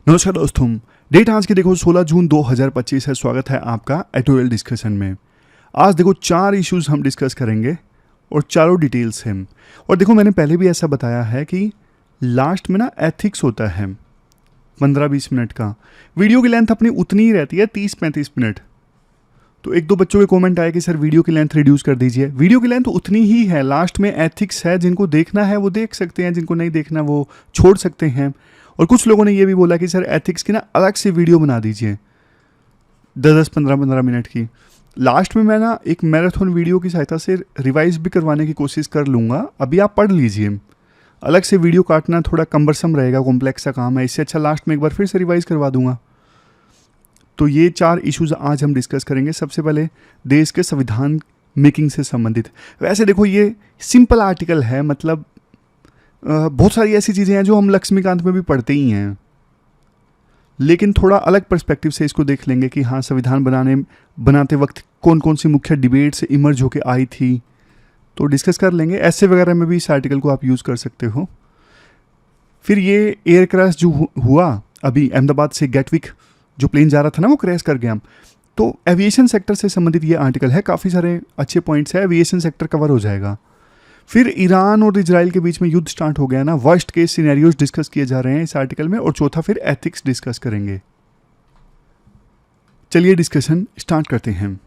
नमस्कार दोस्तों। डेट आज की देखो 16 जून 2025 है। स्वागत है आपका एडिटोरियल डिस्कशन में। आज देखो 4 इश्यूज हम डिस्कस करेंगे और चारों डिटेल्स हैं। और देखो मैंने पहले भी ऐसा बताया है कि लास्ट में ना एथिक्स होता है 15-20 मिनट का। वीडियो की लेंथ अपनी उतनी ही रहती है 30-35 मिनट। तो एक दो बच्चों के कमेंट आए कि सर वीडियो की लेंथ रिड्यूस कर दीजिए। वीडियो की लेंथ उतनी ही है। लास्ट में एथिक्स है, जिनको देखना है वो देख सकते हैं, जिनको नहीं देखना वो छोड़ सकते हैं। और कुछ लोगों ने ये भी बोला कि सर एथिक्स की ना अलग से वीडियो बना दीजिए 10-15 मिनट की। लास्ट में मैं ना एक मैराथन वीडियो की सहायता से रिवाइज भी करवाने की कोशिश कर लूँगा। अभी आप पढ़ लीजिए। अलग से वीडियो काटना थोड़ा कम्बरसम रहेगा, कॉम्प्लेक्स सा काम है। इससे अच्छा लास्ट में एक बार फिर से रिवाइज करवा दूंगा। तो ये 4 इश्यूज आज हम डिस्कस करेंगे। सबसे पहले देश के संविधान मेकिंग से संबंधित। वैसे देखो ये सिंपल आर्टिकल है, मतलब बहुत सारी ऐसी चीज़ें हैं जो हम लक्ष्मीकांत में भी पढ़ते ही हैं, लेकिन थोड़ा अलग पर्सपेक्टिव से इसको देख लेंगे कि हाँ संविधान बनाते वक्त कौन कौन सी मुख्य डिबेट्स इमर्ज होके आई थी, तो डिस्कस कर लेंगे। ऐसे वगैरह में भी इस आर्टिकल को आप यूज़ कर सकते हो। फिर ये एयर क्रैश जो हुआ अभी अहमदाबाद से गेटविक जो प्लेन जा रहा था ना, वो क्रैश कर गया। तो एविएशन सेक्टर से संबंधित ये आर्टिकल है। काफ़ी सारे अच्छे पॉइंट्स है। एविएशन सेक्टर कवर हो जाएगा। फिर ईरान और इजराइल के बीच में युद्ध स्टार्ट हो गया ना, वर्स्ट केस सिनेरियोज डिस्कस किए जा रहे हैं इस आर्टिकल में। और चौथा फिर एथिक्स डिस्कस करेंगे। चलिए डिस्कशन स्टार्ट करते हैं।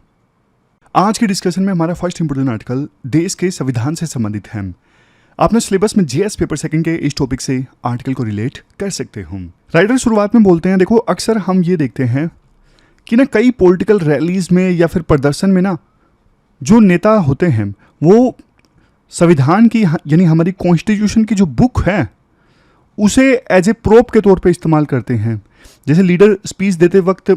आज के डिस्कशन में हमारा फर्स्ट इंपोर्टेंट आर्टिकल देश के संविधान से संबंधित है। आपने सिलेबस में जीएस पेपर सेकंड के इस टॉपिक से आर्टिकल को रिलेट कर सकते हो। राइटर शुरुआत में बोलते हैं, देखो अक्सर हम ये देखते हैं कि ना कई पॉलिटिकल रैलीज में या फिर प्रदर्शन में ना जो नेता होते हैं वो संविधान की यानी हमारी कॉन्स्टिट्यूशन की जो बुक है उसे एज ए प्रोप के तौर पे इस्तेमाल करते हैं। जैसे लीडर स्पीच देते वक्त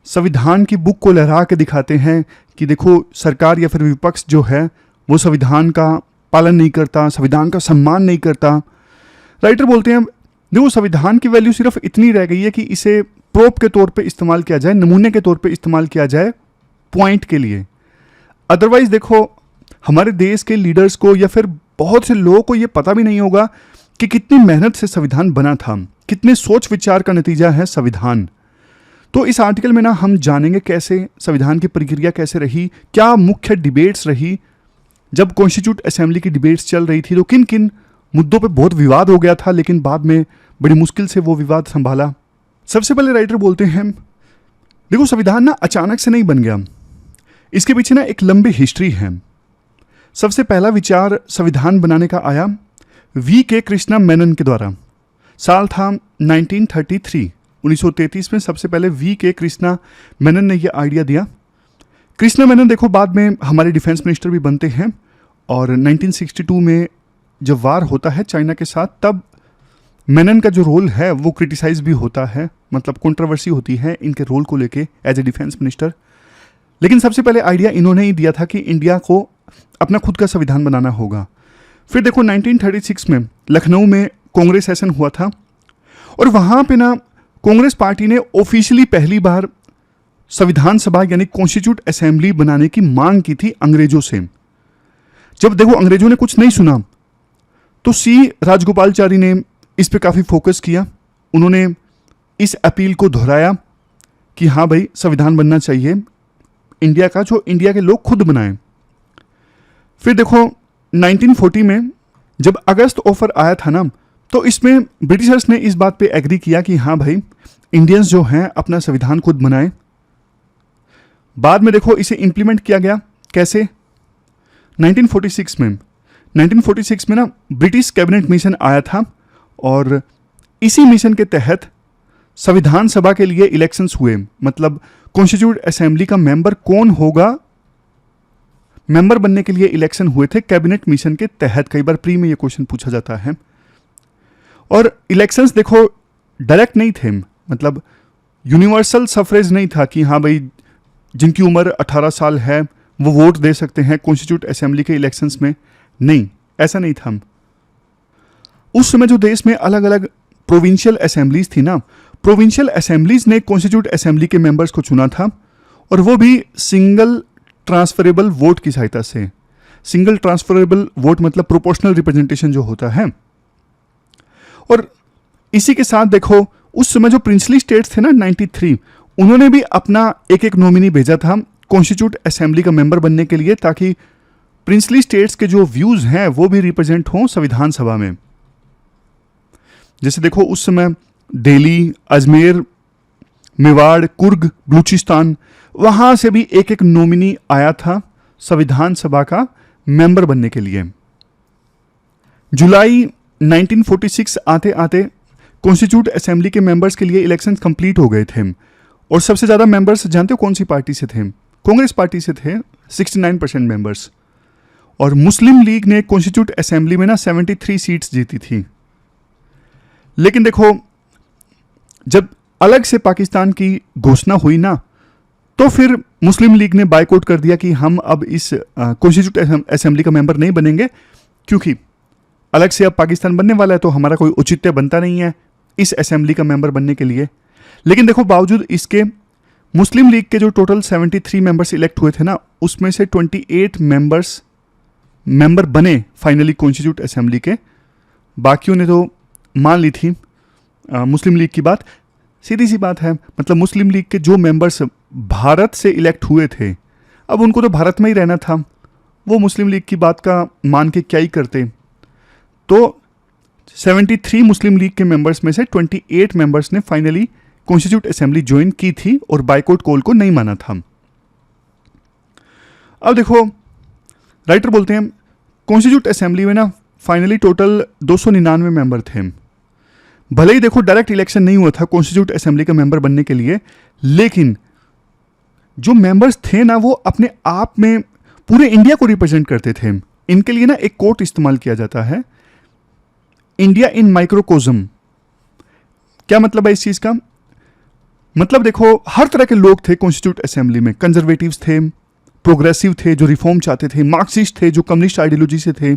संविधान की बुक को लहरा के दिखाते हैं कि देखो सरकार या फिर विपक्ष जो है वो संविधान का पालन नहीं करता, संविधान का सम्मान नहीं करता। राइटर बोलते हैं देखो संविधान की वैल्यू सिर्फ इतनी रह गई है कि इसे प्रोप के तौर पे इस्तेमाल किया जाए, नमूने के तौर पे इस्तेमाल किया जाए पॉइंट के लिए। अदरवाइज देखो हमारे देश के लीडर्स को या फिर बहुत से लोगों को ये पता भी नहीं होगा कि कितनी मेहनत से संविधान बना था, कितने सोच विचार का नतीजा है संविधान। तो इस आर्टिकल में ना हम जानेंगे कैसे संविधान की प्रक्रिया कैसे रही, क्या मुख्य डिबेट्स रही, जब कॉन्स्टिट्यूट असेंबली की डिबेट्स चल रही थी तो किन किन मुद्दों पे बहुत विवाद हो गया था, लेकिन बाद में बड़ी मुश्किल से वो विवाद संभाला। सबसे पहले राइटर बोलते हैं देखो संविधान ना अचानक से नहीं बन गया, इसके पीछे ना एक लंबी हिस्ट्री है। सबसे पहला विचार संविधान बनाने का आया वी.के. कृष्णा मेनन के द्वारा। साल था 1933। 1933 में सबसे पहले वी.के. कृष्णा मेनन ने यह आइडिया दिया। कृष्णा मेनन देखो बाद में हमारे डिफेंस मिनिस्टर भी बनते हैं। और 1962 में जब वार होता है चाइना के साथ, तब मेनन का जो रोल है वो क्रिटिसाइज भी होता है, मतलब कंट्रोवर्सी होती है इनके रोल को लेके एज ए डिफेंस मिनिस्टर। लेकिन सबसे पहले आइडिया इन्होंने ही दिया था कि इंडिया को अपना खुद का संविधान बनाना होगा। फिर देखो 1936 में लखनऊ में कांग्रेस सेशन हुआ था और वहाँ पे ना कांग्रेस पार्टी ने ऑफिशियली पहली बार संविधान सभा यानी कॉन्स्टिट्यूट असेंबली बनाने की मांग की थी अंग्रेजों से। जब देखो अंग्रेजों ने कुछ नहीं सुना तो सी राजगोपालचारी ने इस पे काफ़ी फोकस किया। उन्होंने इस अपील को दोहराया कि हाँ भाई संविधान बनना चाहिए इंडिया का, जो इंडिया के लोग खुद बनाएं। फिर देखो 1940 में जब अगस्त ऑफर आया था ना, तो इसमें ब्रिटिशर्स ने इस बात पे एग्री किया कि हाँ भाई इंडियंस जो हैं अपना संविधान खुद बनाएं। बाद में देखो इसे इंप्लीमेंट किया गया कैसे, 1946 में ना ब्रिटिश कैबिनेट मिशन आया था और इसी मिशन के तहत संविधान सभा के लिए इलेक्शंस हुए। मतलब कॉन्स्टिट्यूट असेंबली का मेंबर कौन होगा, मेंबर बनने के लिए इलेक्शन हुए थे कैबिनेट मिशन के तहत। कई बार प्री में ये क्वेश्चन पूछा जाता है। और इलेक्शंस देखो डायरेक्ट नहीं थे, मतलब यूनिवर्सल सफरेज नहीं था कि हाँ भाई जिनकी उम्र 18 साल है वो वोट दे सकते हैं कॉन्स्टिट्यूट असेंबली के इलेक्शंस में। नहीं, ऐसा नहीं था। उस समय जो देश में अलग अलग प्रोविंशियल असेंबलीज थी ना, प्रोविंशियल असेंबलीज ने कॉन्स्टिट्यूट असेंबली के मेंबर्स को चुना था और वो भी सिंगल ट्रांसफरेबल वोट की सहायता से। सिंगल ट्रांसफरेबल वोट मतलब प्रोपोर्शनल रिप्रेजेंटेशन जो होता है। और इसी के साथ देखो उस समय जो प्रिंसली स्टेट्स थे ना 93, उन्होंने भी अपना एक एक नॉमिनी भेजा था कॉन्स्टिट्यूट असेंबली का मेंबर बनने के लिए, ताकि प्रिंसली स्टेट्स के जो व्यूज हैं वो भी रिप्रेजेंट हों संविधान सभा में। जैसे देखो उस समय दिल्ली, अजमेर, मेवाड़, कुर्ग, बलूचिस्तान, वहां से भी एक एक नॉमिनी आया था संविधान सभा का मेंबर बनने के लिए। जुलाई 1946 आते आते कॉन्स्टिट्यूट असेंबली के मेंबर्स के लिए इलेक्शंस कंप्लीट हो गए थे, और सबसे ज़्यादा मेंबर्स जानते हो कौन सी पार्टी से थे? कांग्रेस पार्टी से थे, 69% मेंबर्स। और मुस्लिम लीग ने कॉन्स्टिट्यूट असेंबली में ना 73 सीट्स जीती थी। लेकिन देखो जब अलग से पाकिस्तान की घोषणा हुई ना, तो फिर मुस्लिम लीग ने बायकॉट कर दिया कि हम अब इस कॉन्स्टिट्यूट असेंबली का मेंबर नहीं बनेंगे, क्योंकि अलग से अब पाकिस्तान बनने वाला है, तो हमारा कोई औचित्य बनता नहीं है इस असेंबली का मेंबर बनने के लिए। लेकिन देखो बावजूद इसके मुस्लिम लीग के जो टोटल 73 मेंबर्स इलेक्ट हुए थे ना, उसमें से 28 मेंबर बने फाइनली कॉन्स्टिट्यूट असेंबली के। बाकियों ने तो मान ली थी मुस्लिम लीग की बात। सीधी सी बात है, मतलब मुस्लिम लीग के जो मेंबर्स भारत से इलेक्ट हुए थे, अब उनको तो भारत में ही रहना था, वो मुस्लिम लीग की बात का मान के क्या ही करते। तो 73 मुस्लिम लीग के मेंबर्स में से 28 मेंबर्स ने फाइनली कॉन्स्टिट्यूट असेंबली ज्वाइन की थी और बायकॉट कॉल को नहीं माना था। अब देखो राइटर बोलते हैं कॉन्स्टिट्यूट असेंबली में ना फाइनली टोटल 299 मेंबर थे। भले ही देखो डायरेक्ट इलेक्शन नहीं हुआ था कॉन्स्टिट्यूट असेंबली का मेंबर बनने के लिए, लेकिन जो मेंबर्स थे ना वो अपने आप में पूरे इंडिया को रिप्रेजेंट करते थे। इनके लिए ना एक कोट इस्तेमाल किया जाता है, इंडिया इन माइक्रोकोज्म। क्या मतलब है इस चीज का? मतलब देखो हर तरह के लोग थे कॉन्स्टिट्यूट असेंबली में। कंजर्वेटिव्स थे, प्रोग्रेसिव थे जो रिफॉर्म चाहते थे, मार्क्सिस्ट थे जो कम्युनिस्ट आइडियोलॉजी से थे,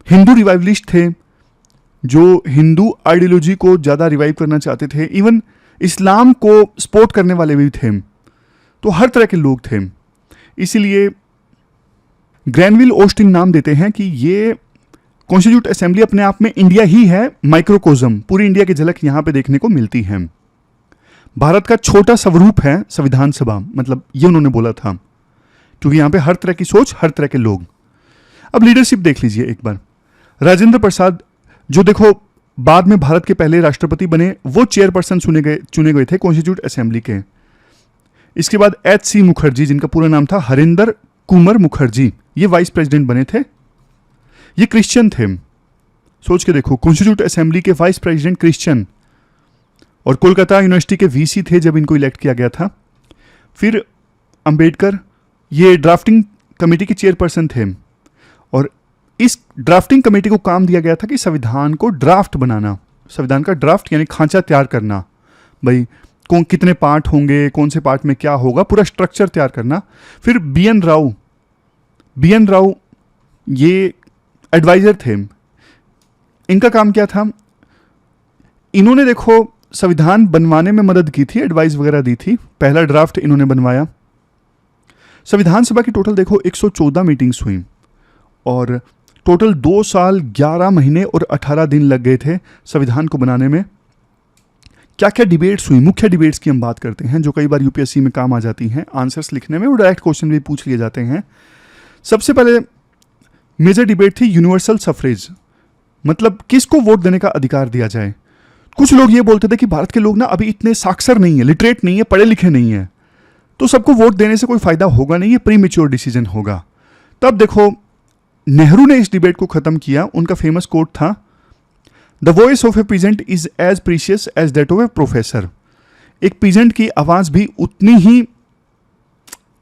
हिंदू रिवाइवलिस्ट थे जो हिंदू आइडियोलॉजी को ज़्यादा रिवाइव करना चाहते थे, इवन इस्लाम को सपोर्ट करने वाले भी थे। तो हर तरह के लोग थे। इसीलिए ग्रैनविल ऑस्टिन नाम देते हैं कि ये कॉन्स्टिट्यूट असेंबली अपने आप में इंडिया ही है, माइक्रोकोज्म। पूरी इंडिया की झलक यहाँ पे देखने को मिलती है। भारत का छोटा स्वरूप है संविधान सभा, मतलब ये उन्होंने बोला था, क्योंकि यहाँ पे हर तरह की सोच, हर तरह के लोग। अब लीडरशिप देख लीजिए एक बार। राजेंद्र प्रसाद जो देखो बाद में भारत के पहले राष्ट्रपति बने, वो चेयरपर्सन चुने गए थे कॉन्स्टिट्यूट असेंबली के। इसके बाद H.C. मुखर्जी, जिनका पूरा नाम था हरिंदर कुमार मुखर्जी, ये वाइस प्रेसिडेंट बने थे। ये क्रिश्चियन थे। सोच के देखो, कॉन्स्टिट्यूट असेंबली के वाइस प्रेसिडेंट क्रिश्चियन, और कोलकाता यूनिवर्सिटी के वीसी थे जब इनको इलेक्ट किया गया था। फिर अंबेडकर, ये ड्राफ्टिंग कमेटी के चेयरपर्सन थे, और इस ड्राफ्टिंग कमेटी को काम दिया गया था कि संविधान को ड्राफ्ट बनाना, संविधान का ड्राफ्ट यानी खांचा तैयार करना, भाई कौन कितने पार्ट होंगे, कौन से पार्ट में क्या होगा, पूरा स्ट्रक्चर तैयार करना। फिर बी एन राव ये एडवाइजर थे। इनका काम क्या था? इन्होंने देखो संविधान बनवाने में मदद की थी, एडवाइस वगैरह दी थी। पहला ड्राफ्ट इन्होंने बनवाया। संविधान सभा की टोटल देखो 114 मीटिंग्स हुई, और टोटल 2 साल 11 महीने और 18 दिन लग गए थे संविधान को बनाने में। क्या क्या डिबेट्स हुई? मुख्य डिबेट्स की हम बात करते हैं जो कई बार यूपीएससी में काम आ जाती हैं आंसर्स लिखने में, और डायरेक्ट क्वेश्चन भी पूछ लिए जाते हैं। सबसे पहले मेजर डिबेट थी यूनिवर्सल सफरेज, मतलब किसको वोट देने का अधिकार दिया जाए। कुछ लोग ये बोलते थे कि भारत के लोग ना अभी इतने साक्षर नहीं है, लिटरेट नहीं है, पढ़े लिखे नहीं है, तो सबको वोट देने से कोई फायदा होगा नहीं, ये प्री मैच्योर डिसीजन होगा। तब देखो नेहरू ने इस डिबेट को खत्म किया। उनका फेमस कोट था, the voice of a peasant is as precious as that of a professor. एक पीजेंट की आवाज भी उतनी ही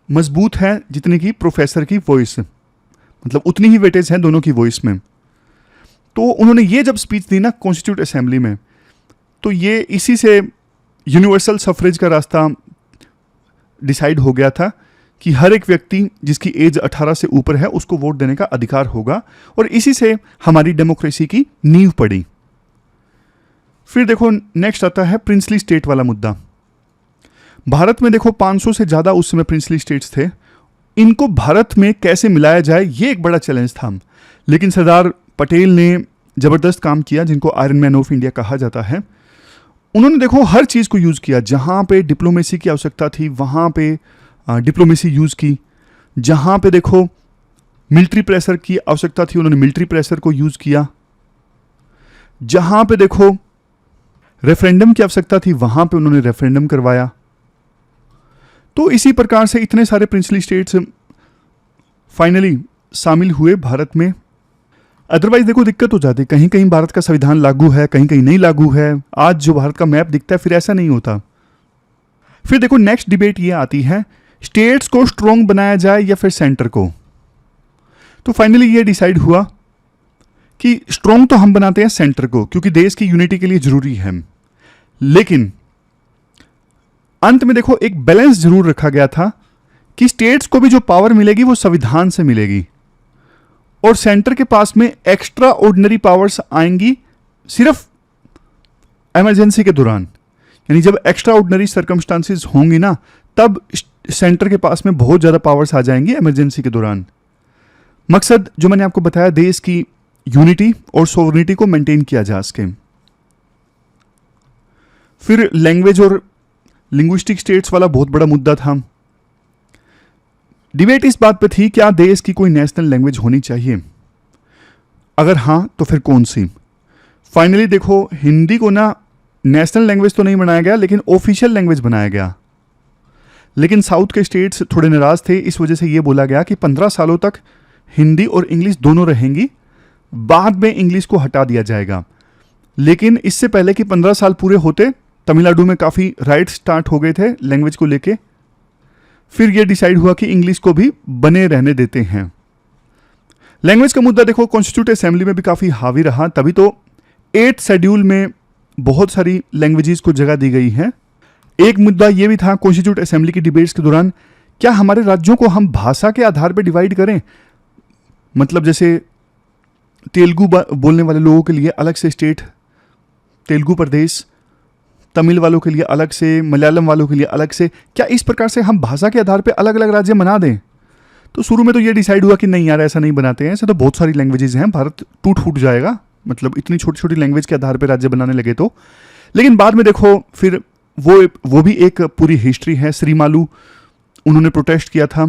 मजबूत है जितनी की प्रोफेसर की वॉइस, मतलब उतनी ही वेटेज है दोनों की वॉइस में। तो उन्होंने ये जब स्पीच दी ना कॉन्स्टिट्यूट असेंबली में, तो ये इसी से यूनिवर्सल सफरेज का रास्ता डिसाइड हो गया था कि हर एक व्यक्ति जिसकी एज 18 से ऊपर है उसको वोट देने का अधिकार होगा, और इसी से हमारी डेमोक्रेसी की नींव पड़ी। फिर देखो नेक्स्ट आता है प्रिंसली स्टेट वाला मुद्दा। भारत में देखो 500 से ज़्यादा उस समय प्रिंसली स्टेट्स थे। इनको भारत में कैसे मिलाया जाए ये एक बड़ा चैलेंज था, लेकिन सरदार पटेल ने ज़बरदस्त काम किया, जिनको आयरन मैन ऑफ इंडिया कहा जाता है। उन्होंने देखो हर चीज़ को यूज़ किया, जहाँ पे डिप्लोमेसी की आवश्यकता थी वहाँ पे डिप्लोमेसी यूज़ की, जहाँ पे देखो मिलिट्री प्रेशर की आवश्यकता थी उन्होंने मिलिट्री प्रेशर को यूज़ किया, जहाँ पे देखो रेफरेंडम की आवश्यकता थी वहाँ पे उन्होंने रेफरेंडम करवाया। तो इसी प्रकार से इतने सारे प्रिंसली स्टेट्स फाइनली शामिल हुए भारत में। अदरवाइज देखो दिक्कत हो जाती, कहीं कहीं भारत का संविधान लागू है, कहीं कहीं नहीं लागू है। आज जो भारत का मैप दिखता है फिर ऐसा नहीं होता। फिर देखो नेक्स्ट डिबेट ये आती है, स्टेट्स को स्ट्रॉन्ग बनाया जाए या फिर सेंटर को। तो फाइनली ये डिसाइड हुआ कि स्ट्रॉन्ग तो हम बनाते हैं सेंटर को, क्योंकि देश की यूनिटी के लिए जरूरी है। लेकिन अंत में देखो एक बैलेंस जरूर रखा गया था कि स्टेट्स को भी जो पावर मिलेगी वो संविधान से मिलेगी, और सेंटर के पास में एक्स्ट्रा ऑर्डिनरी पावर्स आएंगी सिर्फ इमरजेंसी के दौरान। यानी जब एक्स्ट्रा ऑर्डिनरी सर्कमस्टांसेस होंगी ना, तब सेंटर के पास में बहुत ज़्यादा पावर्स आ जाएंगी इमरजेंसी के दौरान। मकसद जो मैंने आपको बताया, देश की यूनिटी और सोवरेनिटी को मेंटेन किया जा सके। फिर लैंग्वेज और लिंग्विस्टिक स्टेट्स वाला बहुत बड़ा मुद्दा था। डिबेट इस बात पे थी, क्या देश की कोई नेशनल लैंग्वेज होनी चाहिए, अगर हां तो फिर कौन सी। फाइनली देखो हिंदी को ना नेशनल लैंग्वेज तो नहीं बनाया गया, लेकिन ऑफिशियल लैंग्वेज बनाया गया। लेकिन साउथ के स्टेट्स थोड़े नाराज थे, इस वजह से यह बोला गया कि 15 सालों तक हिंदी और इंग्लिश दोनों रहेंगी, बाद में इंग्लिश को हटा दिया जाएगा। लेकिन इससे पहले कि 15 साल पूरे होते, तमिलनाडु में काफ़ी राइट्स स्टार्ट हो गए थे लैंग्वेज को लेके। फिर यह डिसाइड हुआ कि इंग्लिश को भी बने रहने देते हैं। लैंग्वेज का मुद्दा देखो कॉन्स्टिट्यूट असेंबली में भी काफ़ी हावी रहा, तभी तो 8th शेड्यूल में बहुत सारी लैंग्वेजेस को जगह दी गई है। एक मुद्दा यह भी था कॉन्स्टिट्यूट असेंबली की डिबेट्स के दौरान, क्या हमारे राज्यों को हम भाषा के आधार पर डिवाइड करें। मतलब जैसे तेलुगु बोलने वाले लोगों के लिए अलग से स्टेट तेलुगु प्रदेश, तमिल वालों के लिए अलग से, मलयालम वालों के लिए अलग से, क्या इस प्रकार से हम भाषा के आधार पे अलग अलग राज्य बना दें। तो शुरू में तो ये डिसाइड हुआ कि नहीं यार ऐसा नहीं बनाते हैं, ऐसे तो बहुत सारी लैंग्वेजेस हैं, भारत टूट फूट जाएगा, मतलब इतनी छोटी छोटी लैंग्वेज के आधार पे राज्य बनाने लगे तो। लेकिन बाद में देखो फिर वो भी एक पूरी हिस्ट्री है। श्रीमालू उन्होंने प्रोटेस्ट किया था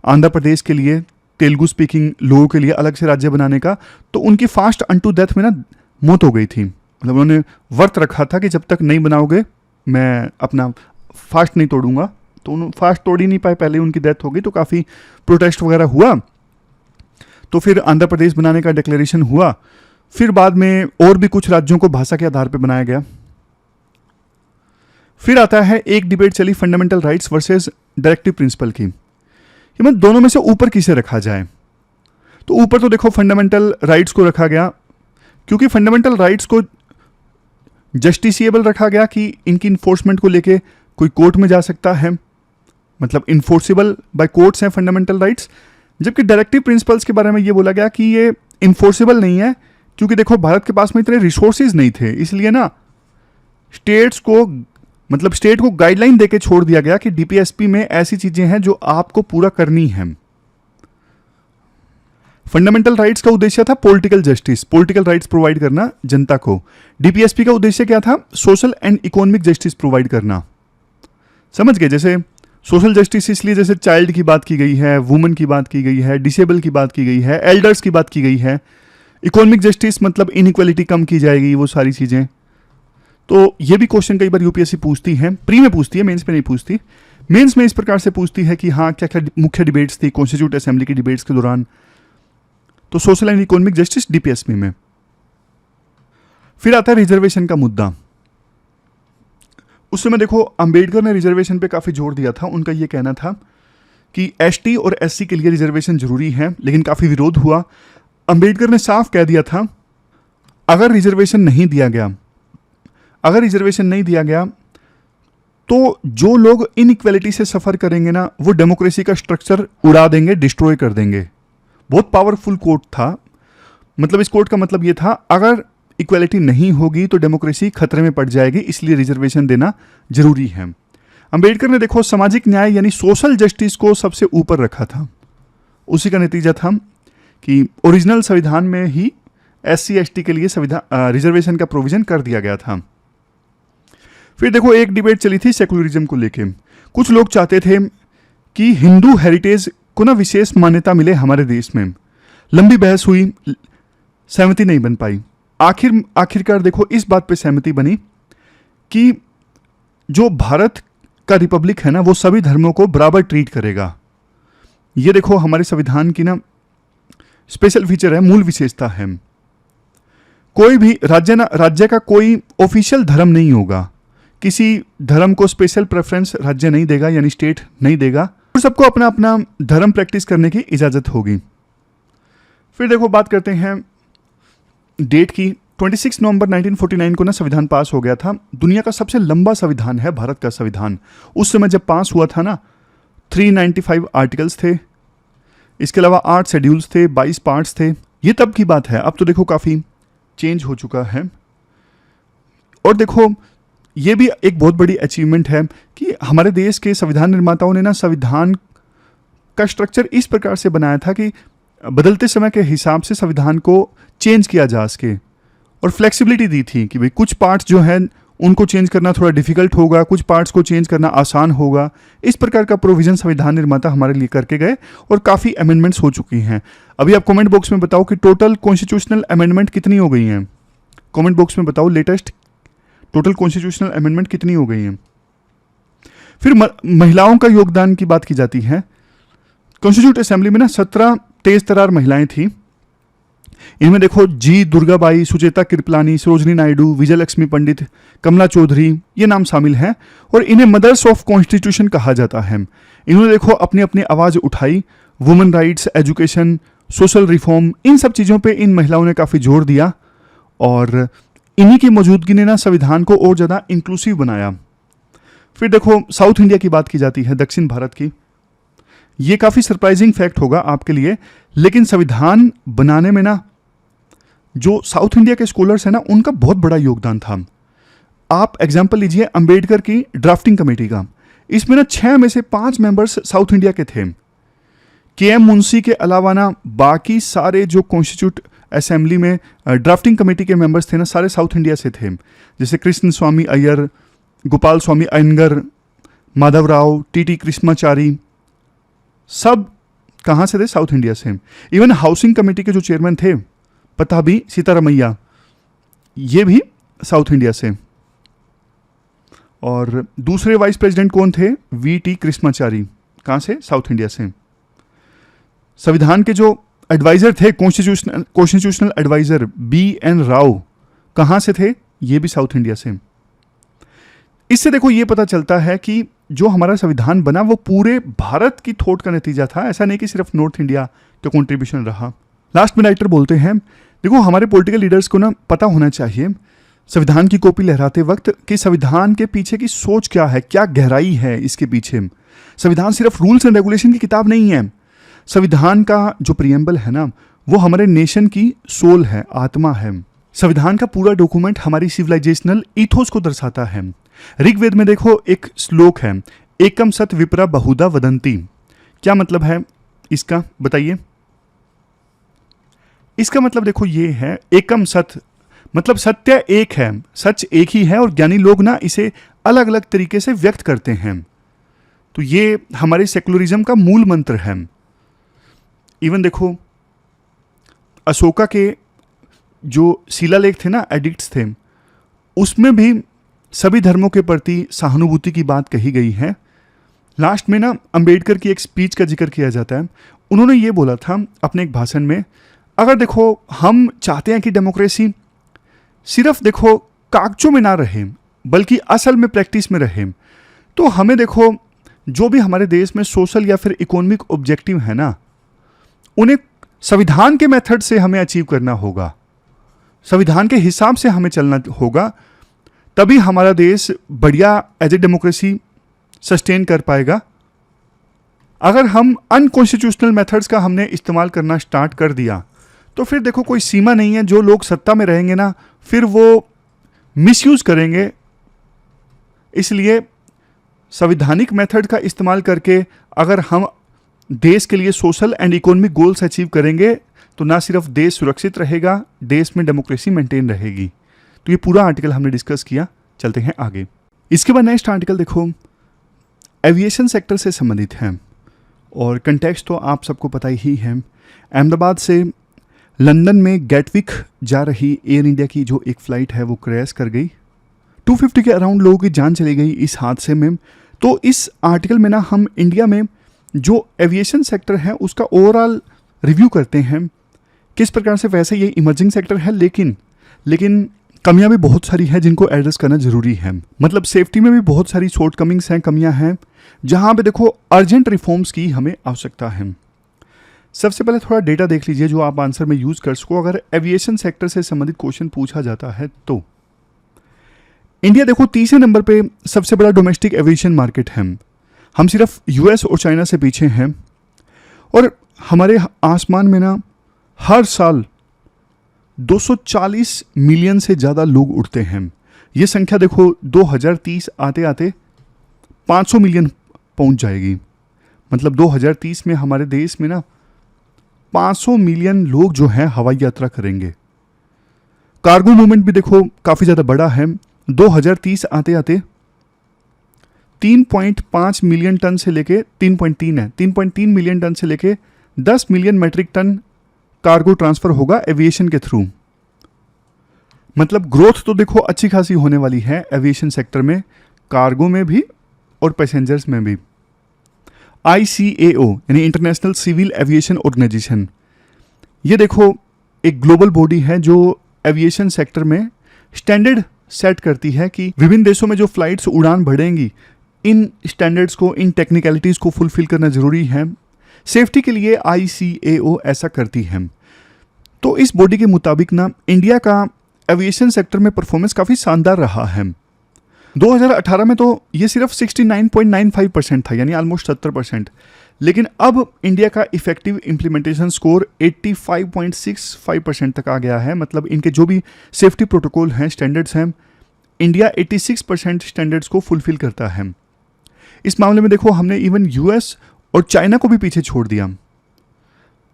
आंध्र प्रदेश के लिए तेलुगु स्पीकिंग लोगों के लिए अलग से राज्य बनाने का, तो उनकी फास्ट अनटू डेथ में ना मौत हो गई थी। मतलब उन्होंने व्रत रखा था कि जब तक नहीं बनाओगे मैं अपना फास्ट नहीं तोड़ूंगा, तो उन्होंने फास्ट तोड़ ही नहीं पाए, पहले उनकी डेथ हो गई। तो काफ़ी प्रोटेस्ट वगैरह हुआ, तो फिर आंध्र प्रदेश बनाने का डिक्लेरेशन हुआ। फिर बाद में और भी कुछ राज्यों को भाषा के आधार पर बनाया गया। फिर आता है एक डिबेट चली fundamental rights versus directive principle की, कि मतलब दोनों में से ऊपर किसे रखा जाए। तो ऊपर तो देखो फंडामेंटल राइट्स को रखा गया, क्योंकि फंडामेंटल राइट्स को जस्टिसिएबल रखा गया कि इनकी इन्फोर्समेंट को लेके कोई कोर्ट में जा सकता है, मतलब इन्फोर्सेबल बाय कोर्ट्स हैं फंडामेंटल राइट्स। जबकि डायरेक्टिव प्रिंसिपल्स के बारे में ये बोला गया कि ये इन्फोर्सेबल नहीं है, क्योंकि देखो भारत के पास में इतने रिसोर्सेज नहीं थे, इसलिए ना स्टेट्स को मतलब स्टेट को गाइडलाइन देके छोड़ दिया गया कि डीपीएसपी में ऐसी चीजें हैं जो आपको पूरा करनी है। फंडामेंटल राइट्स का उद्देश्य था political justice, political rights provide करना जनता को। डीपीएसपी का उद्देश्य क्या था, social and economic justice provide करना। समझ गए, जैसे सोशल जस्टिस इसलिए जैसे चाइल्ड की बात की गई है, वुमेन की बात की गई है, डिसेबल की बात की गई है, एल्डर्स की बात की गई है। इकोनॉमिक जस्टिस मतलब इनइक्वालिटी कम की जाएगी, वो सारी चीजें। तो ये भी क्वेश्चन कई बार यूपीएससी पूछती है, प्री में पूछती है, मेंस में नहीं पूछती। मेंस में इस प्रकार से पूछती है कि हाँ क्या क्या मुख्य डिबेट्स थी कॉन्स्टिट्यूट असेंबली की डिबेट्स के दौरान। तो social and economic justice DPSP में। फिर आता है रिजर्वेशन का मुद्दा। उस समय देखो अंबेडकर ने रिजर्वेशन पे काफी जोर दिया था। उनका यह कहना था कि एसटी और एससी के लिए रिजर्वेशन जरूरी है, लेकिन काफी विरोध हुआ। अंबेडकर ने साफ कह दिया था अगर रिजर्वेशन नहीं दिया गया तो जो लोग इनइक्वालिटी से सफर करेंगे ना, वो डेमोक्रेसी का स्ट्रक्चर उड़ा देंगे, डिस्ट्रॉय कर देंगे। बहुत पावरफुल कोट था। मतलब इस कोट का मतलब ये था अगर इक्वालिटी नहीं होगी तो डेमोक्रेसी खतरे में पड़ जाएगी, इसलिए रिजर्वेशन देना जरूरी है। अंबेडकर ने देखो सामाजिक न्याय यानी सोशल जस्टिस को सबसे ऊपर रखा था। उसी का नतीजा था कि ओरिजिनल संविधान में ही एससी एसटी के लिए रिजर्वेशन का प्रोविजन कर दिया गया था। फिर देखो एक डिबेट चली थी सेकुलरिज्म को लेके। कुछ लोग चाहते थे कि हिंदू हेरिटेज को ना विशेष मान्यता मिले हमारे देश में। लंबी बहस हुई, सहमति नहीं बन पाई। आखिरकार देखो इस बात पे सहमति बनी कि जो भारत का रिपब्लिक है ना वो सभी धर्मों को बराबर ट्रीट करेगा। ये देखो हमारे संविधान की ना स्पेशल फीचर है, मूल विशेषता है। कोई भी राज्य का कोई ऑफिशियल धर्म नहीं होगा, किसी धर्म को स्पेशल प्रेफरेंस राज्य नहीं देगा यानी स्टेट नहीं देगा, और सबको अपना अपना धर्म प्रैक्टिस करने की इजाज़त होगी। फिर देखो बात करते हैं डेट की। 26 नवंबर 1949 को ना संविधान पास हो गया था। दुनिया का सबसे लंबा संविधान है भारत का संविधान। उस समय जब पास हुआ था ना 395 आर्टिकल्स थे, इसके अलावा 8 शेड्यूल्स थे, 22 पार्ट्स थे। ये तब की बात है, अब तो देखो काफ़ी चेंज हो चुका है। और देखो ये भी एक बहुत बड़ी अचीवमेंट है कि हमारे देश के संविधान निर्माताओं ने ना संविधान का स्ट्रक्चर इस प्रकार से बनाया था कि बदलते समय के हिसाब से संविधान को चेंज किया जा सके, और फ्लेक्सिबिलिटी दी थी कि भाई कुछ पार्ट्स जो हैं उनको चेंज करना थोड़ा डिफिकल्ट होगा, कुछ पार्ट्स को चेंज करना आसान होगा। इस प्रकार का प्रोविजन संविधान निर्माता हमारे लिए करके गए और काफ़ी अमेंडमेंट्स हो चुकी हैं। अभी आप कमेंट बॉक्स में बताओ कि टोटल कॉन्स्टिट्यूशनल अमेंडमेंट कितनी हो गई हैं। कमेंट बॉक्स में बताओ लेटेस्ट टोटल कॉन्स्टिट्यूशनल अमेंडमेंट कितनी हो गई हैं। फिर महिलाओं का योगदान की बात की जाती है। कॉन्स्टिट्यूट असेंबली में ना 17 तेज तरार महिलाएं थी। इनमें देखो जी दुर्गाबाई, सुचेता कृपलानी, सरोजनी नायडू, विजयलक्ष्मी पंडित, कमला चौधरी, ये नाम शामिल हैं और इन्हें मदर्स ऑफ कॉन्स्टिट्यूशन कहा जाता है। इन्होंने देखो अपनी अपनी आवाज़ उठाई, women rights, education, social reform, इन सब चीज़ों पे इन महिलाओं ने काफ़ी जोर दिया और इन्हीं की मौजूदगी ने ना संविधान को और ज़्यादा इंक्लूसिव बनाया। फिर देखो साउथ इंडिया की बात की जाती है, दक्षिण भारत की। ये काफ़ी सरप्राइजिंग फैक्ट होगा आपके लिए, लेकिन संविधान बनाने में ना जो साउथ इंडिया के स्कॉलर्स हैं ना उनका बहुत बड़ा योगदान था। आप एग्जाम्पल लीजिए अंबेडकर की ड्राफ्टिंग कमेटी का। इसमें ना 6 में से 5 मेंबर्स साउथ इंडिया के थे। के.एम. मुंशी के अलावा ना बाकी सारे जो कॉन्स्टिट्यूट असेंबली में ड्राफ्टिंग कमेटी के मेंबर्स थे ना सारे साउथ इंडिया से थे। जैसे कृष्ण स्वामी अय्यर, गोपाल स्वामी अयंगर, माधव राव, टी कृष्णाचारी, सब कहाँ से थे? साउथ इंडिया से। इवन हाउसिंग कमेटी के जो चेयरमैन थे पताबी सीतारामैया, ये भी साउथ इंडिया से। और दूसरे वाइस प्रेसिडेंट कौन थे? वी.टी. कृष्णाचारी, कहाँ से? साउथ इंडिया से। संविधान के जो एडवाइजर थे, कॉन्स्टिट्यूशनल एडवाइजर B.N. राव, कहाँ से थे? ये भी साउथ इंडिया से। इससे देखो ये पता चलता है कि जो हमारा संविधान बना वो पूरे भारत की थॉट का नतीजा था, ऐसा नहीं कि सिर्फ नॉर्थ इंडिया का कंट्रीब्यूशन रहा। लास्ट में राइटर बोलते हैं, देखो हमारे पॉलिटिकल लीडर्स को ना पता होना चाहिए संविधान की कॉपी लहराते वक्त कि संविधान के पीछे की सोच क्या है, क्या गहराई है इसके पीछे। संविधान सिर्फ रूल्स एंड रेगुलेशन की किताब नहीं है। संविधान का जो प्रियम्बल है ना वो हमारे नेशन की सोल है, आत्मा है। संविधान का पूरा डॉक्यूमेंट हमारी सिविलाइजेशनल इथोस को दर्शाता है। ऋग्वेद में देखो एक श्लोक है, एकम सत विप्रा बहुधा वदंती। क्या मतलब है इसका बताइए? इसका मतलब देखो ये है, एकम सत मतलब सत्य एक है, सच एक ही है और ज्ञानी लोग ना इसे अलग अलग तरीके से व्यक्त करते हैं। तो ये हमारे सेकुलरिज्म का मूल मंत्र है। इवन देखो अशोका के जो शिलालेख थे ना, एडिक्ट्स थे, उसमें भी सभी धर्मों के प्रति सहानुभूति की बात कही गई है। लास्ट में ना अंबेडकर की एक स्पीच का जिक्र किया जाता है। उन्होंने ये बोला था अपने एक भाषण में, अगर देखो हम चाहते हैं कि डेमोक्रेसी सिर्फ देखो कागजों में ना रहे बल्कि असल में प्रैक्टिस में रहे, तो हमें देखो जो भी हमारे देश में सोशल या फिर इकोनॉमिक ऑब्जेक्टिव है ना उन्हें संविधान के मेथड से हमें अचीव करना होगा, संविधान के हिसाब से हमें चलना होगा, तभी हमारा देश बढ़िया एज ए डेमोक्रेसी सस्टेन कर पाएगा। अगर हम अनकॉन्स्टिट्यूशनल मेथड्स का हमने इस्तेमाल करना स्टार्ट कर दिया तो फिर देखो कोई सीमा नहीं है। जो लोग सत्ता में रहेंगे ना फिर वो मिसयूज करेंगे। इसलिए संवैधानिक मेथड का इस्तेमाल करके अगर हम देश के लिए social and economic goals achieve करेंगे तो ना सिर्फ देश सुरक्षित रहेगा, देश में डेमोक्रेसी मेंटेन रहेगी। तो ये पूरा आर्टिकल हमने डिस्कस किया। चलते हैं आगे। इसके बाद नेक्स्ट आर्टिकल देखो, एविएशन सेक्टर से संबंधित है और कंटेक्स्ट तो आप सबको पता ही है। अहमदाबाद से लंदन में गेटविक जा रही एयर इंडिया की जो एक फ़्लाइट है वो क्रैश कर गई। 250 के अराउंड लोगों की जान चली गई इस हादसे में। तो इस आर्टिकल में ना हम इंडिया में जो एविएशन सेक्टर है उसका ओवरऑल रिव्यू करते हैं, किस प्रकार से। वैसे ये इमर्जिंग सेक्टर है लेकिन कमियां भी बहुत सारी हैं जिनको एड्रेस करना ज़रूरी है। मतलब सेफ्टी में भी बहुत सारी शॉर्ट कमिंग्स हैं, कमियां हैं, जहां पे देखो अर्जेंट रिफॉर्म्स की हमें आवश्यकता है। सबसे पहले थोड़ा डेटा देख लीजिए जो आप आंसर में यूज़ कर सको अगर एविएशन सेक्टर से संबंधित क्वेश्चन पूछा जाता है तो। इंडिया देखो तीसरे नंबर पे सबसे बड़ा डोमेस्टिक एविएशन मार्केट है। हम सिर्फ यूएस और चाइना से पीछे हैं और हमारे आसमान में ना हर साल 240 मिलियन से ज़्यादा लोग उड़ते हैं। ये संख्या देखो 2030 आते आते 500 मिलियन पहुंच जाएगी। मतलब 2030 में हमारे देश में ना 500 मिलियन लोग जो हैं हवाई यात्रा करेंगे। कार्गो मूवमेंट भी देखो काफ़ी ज़्यादा बड़ा है। 2030 आते आते 3.5 मिलियन टन से लेके 3.3 मिलियन टन से लेके 10 million metric ton cargo transfer होगा एविएशन के थ्रू। मतलब ग्रोथ तो देखो अच्छी खासी होने वाली है एविएशन सेक्टर में, कार्गो में भी और पैसेंजर्स में भी। ICAO यानी इंटरनेशनल सिविल एविएशन ऑर्गेनाइजेशन, ये देखो एक ग्लोबल बॉडी है जो एविएशन सेक्टर में स्टैंडर्ड सेट करती है कि विभिन्न देशों में जो फ्लाइट्स उड़ान भरेंगी इन स्टैंडर्ड्स को, इन टेक्निकलिटीज़ को फुलफिल करना ज़रूरी है। सेफ्टी के लिए ICAO ऐसा करती है। तो इस बॉडी के मुताबिक ना इंडिया का एविएशन सेक्टर में परफॉर्मेंस काफ़ी शानदार रहा है। 2018 में तो ये सिर्फ 69.95% था, यानी ऑलमोस्ट 70%। लेकिन अब इंडिया का इफेक्टिव इम्प्लीमेंटेशन स्कोर 85.65% तक आ गया है। मतलब इनके जो भी सेफ्टी प्रोटोकॉल हैं, स्टैंडर्ड्स हैं, इंडिया 86% स्टैंडर्ड्स को फुलफिल करता है। इस मामले में देखो हमने इवन US और चाइना को भी पीछे छोड़ दिया।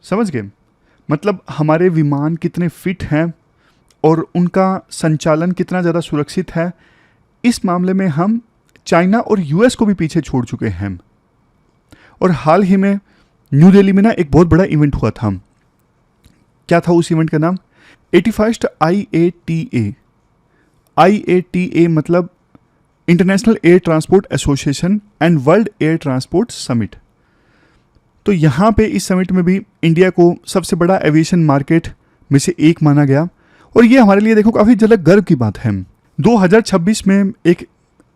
समझ गए? मतलब हमारे विमान कितने फिट हैं और उनका संचालन कितना ज़्यादा सुरक्षित है, इस मामले में हम चाइना और US को भी पीछे छोड़ चुके हैं। और हाल ही में न्यू दिल्ली में ना एक बहुत बड़ा इवेंट हुआ था। क्या था उस इवेंट का नाम? 81st IATA मतलब international air transport association and world air transport summit. तो यहाँ पे इस समिट में भी इंडिया को सबसे बड़ा एविएशन मार्केट में से एक माना गया और ये हमारे लिए देखो काफ़ी ज़्यादा गर्व की बात है। 2026 में एक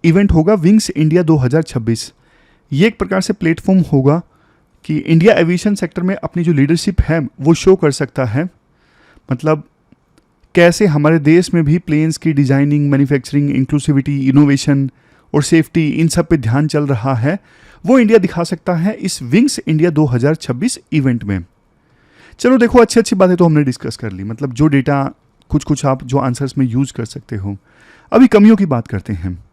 इवेंट होगा, विंग्स इंडिया 2026। ये एक प्रकार से प्लेटफॉर्म होगा कि इंडिया एविएशन सेक्टर में अपनी जो लीडरशिप है वो शो कर सकता है। मतलब कैसे हमारे देश में भी प्लेन्स की डिज़ाइनिंग, मैन्युफैक्चरिंग, इंक्लूसिविटी, इनोवेशन और सेफ्टी, इन सब पे ध्यान चल रहा है, वो इंडिया दिखा सकता है इस विंग्स इंडिया 2026 इवेंट में। चलो देखो अच्छी अच्छी बातें तो हमने डिस्कस कर ली। मतलब जो डेटा कुछ आप जो आंसर्स में यूज़ कर सकते हो। अभी कमियों की बात करते हैं।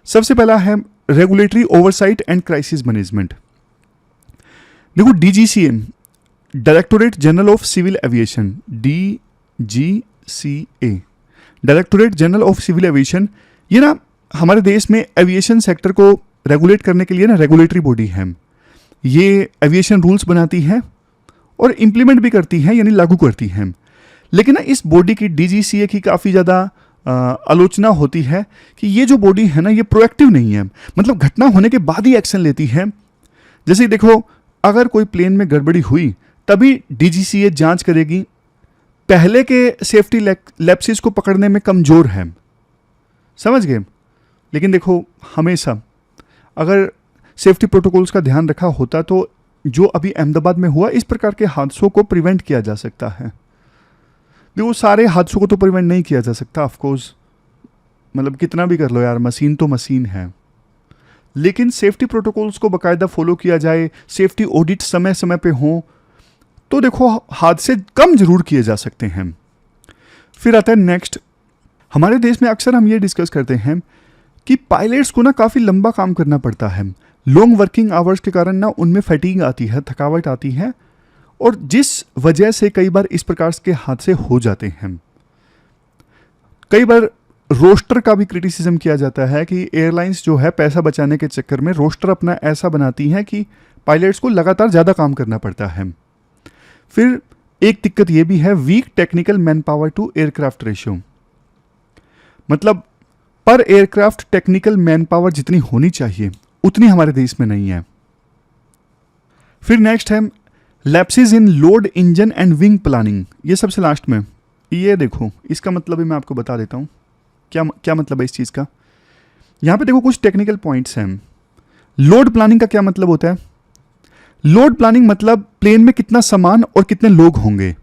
सबसे पहला है regulatory oversight and crisis management. देखो DGCA, directorate general of civil aviation, DGCA, directorate general of civil aviation, ये ना हमारे देश में एविएशन सेक्टर को रेगुलेट करने के लिए ना रेगुलेटरी बॉडी है। ये एविएशन रूल्स बनाती है और इम्प्लीमेंट भी करती है, यानी लागू करती है। लेकिन ना इस बॉडी की, DGCA की, काफ़ी ज़्यादा आलोचना होती है कि ये जो बॉडी है ना ये प्रोएक्टिव नहीं है। मतलब घटना होने के बाद ही एक्शन लेती है। जैसे देखो अगर कोई प्लेन में गड़बड़ी हुई तभी DGCA जांच करेगी, पहले के सेफ्टी लैप्सेस को पकड़ने में कमज़ोर है। समझ गए? लेकिन देखो हमेशा अगर सेफ्टी प्रोटोकॉल्स का ध्यान रखा होता तो जो अभी अहमदाबाद में हुआ इस प्रकार के हादसों को प्रिवेंट किया जा सकता है। देखो सारे हादसों को तो प्रिवेंट नहीं किया जा सकता ऑफ कोर्स, मतलब कितना भी कर लो यार, मशीन तो मशीन है। लेकिन सेफ्टी प्रोटोकॉल्स को बाकायदा फॉलो किया जाए, सेफ्टी ऑडिट समय समय पे हो, तो देखो हादसे कम जरूर किए जा सकते हैं। फिर आता है नेक्स्ट, हमारे देश में अक्सर हम ये डिस्कस करते हैं कि पायलट्स को ना काफ़ी लंबा काम करना पड़ता है। लॉन्ग वर्किंग आवर्स के कारण ना उनमें फैटिग आती है, थकावट आती है, और जिस वजह से कई बार इस प्रकार के हादसे हो जाते हैं। कई बार रोस्टर का भी क्रिटिसिज्म किया जाता है कि एयरलाइंस जो है पैसा बचाने के चक्कर में रोस्टर अपना ऐसा बनाती हैं कि पायलट्स को लगातार ज़्यादा काम करना पड़ता है। फिर एक दिक्कत ये भी है, weak technical manpower to aircraft ratio, मतलब per aircraft technical man power जितनी होनी चाहिए उतनी हमारे देश में नहीं है। फिर नेक्स्ट है lapses in load engine and wing planning, ये सबसे लास्ट में। ये देखो, इसका मतलब भी मैं आपको बता देता हूँ क्या क्या मतलब है इस चीज़ का। यहाँ पे देखो कुछ टेक्निकल पॉइंट्स हैं। लोड प्लानिंग का क्या मतलब होता है? लोड प्लानिंग मतलब प्लेन में कितना सामान और कितने लोग होंगे,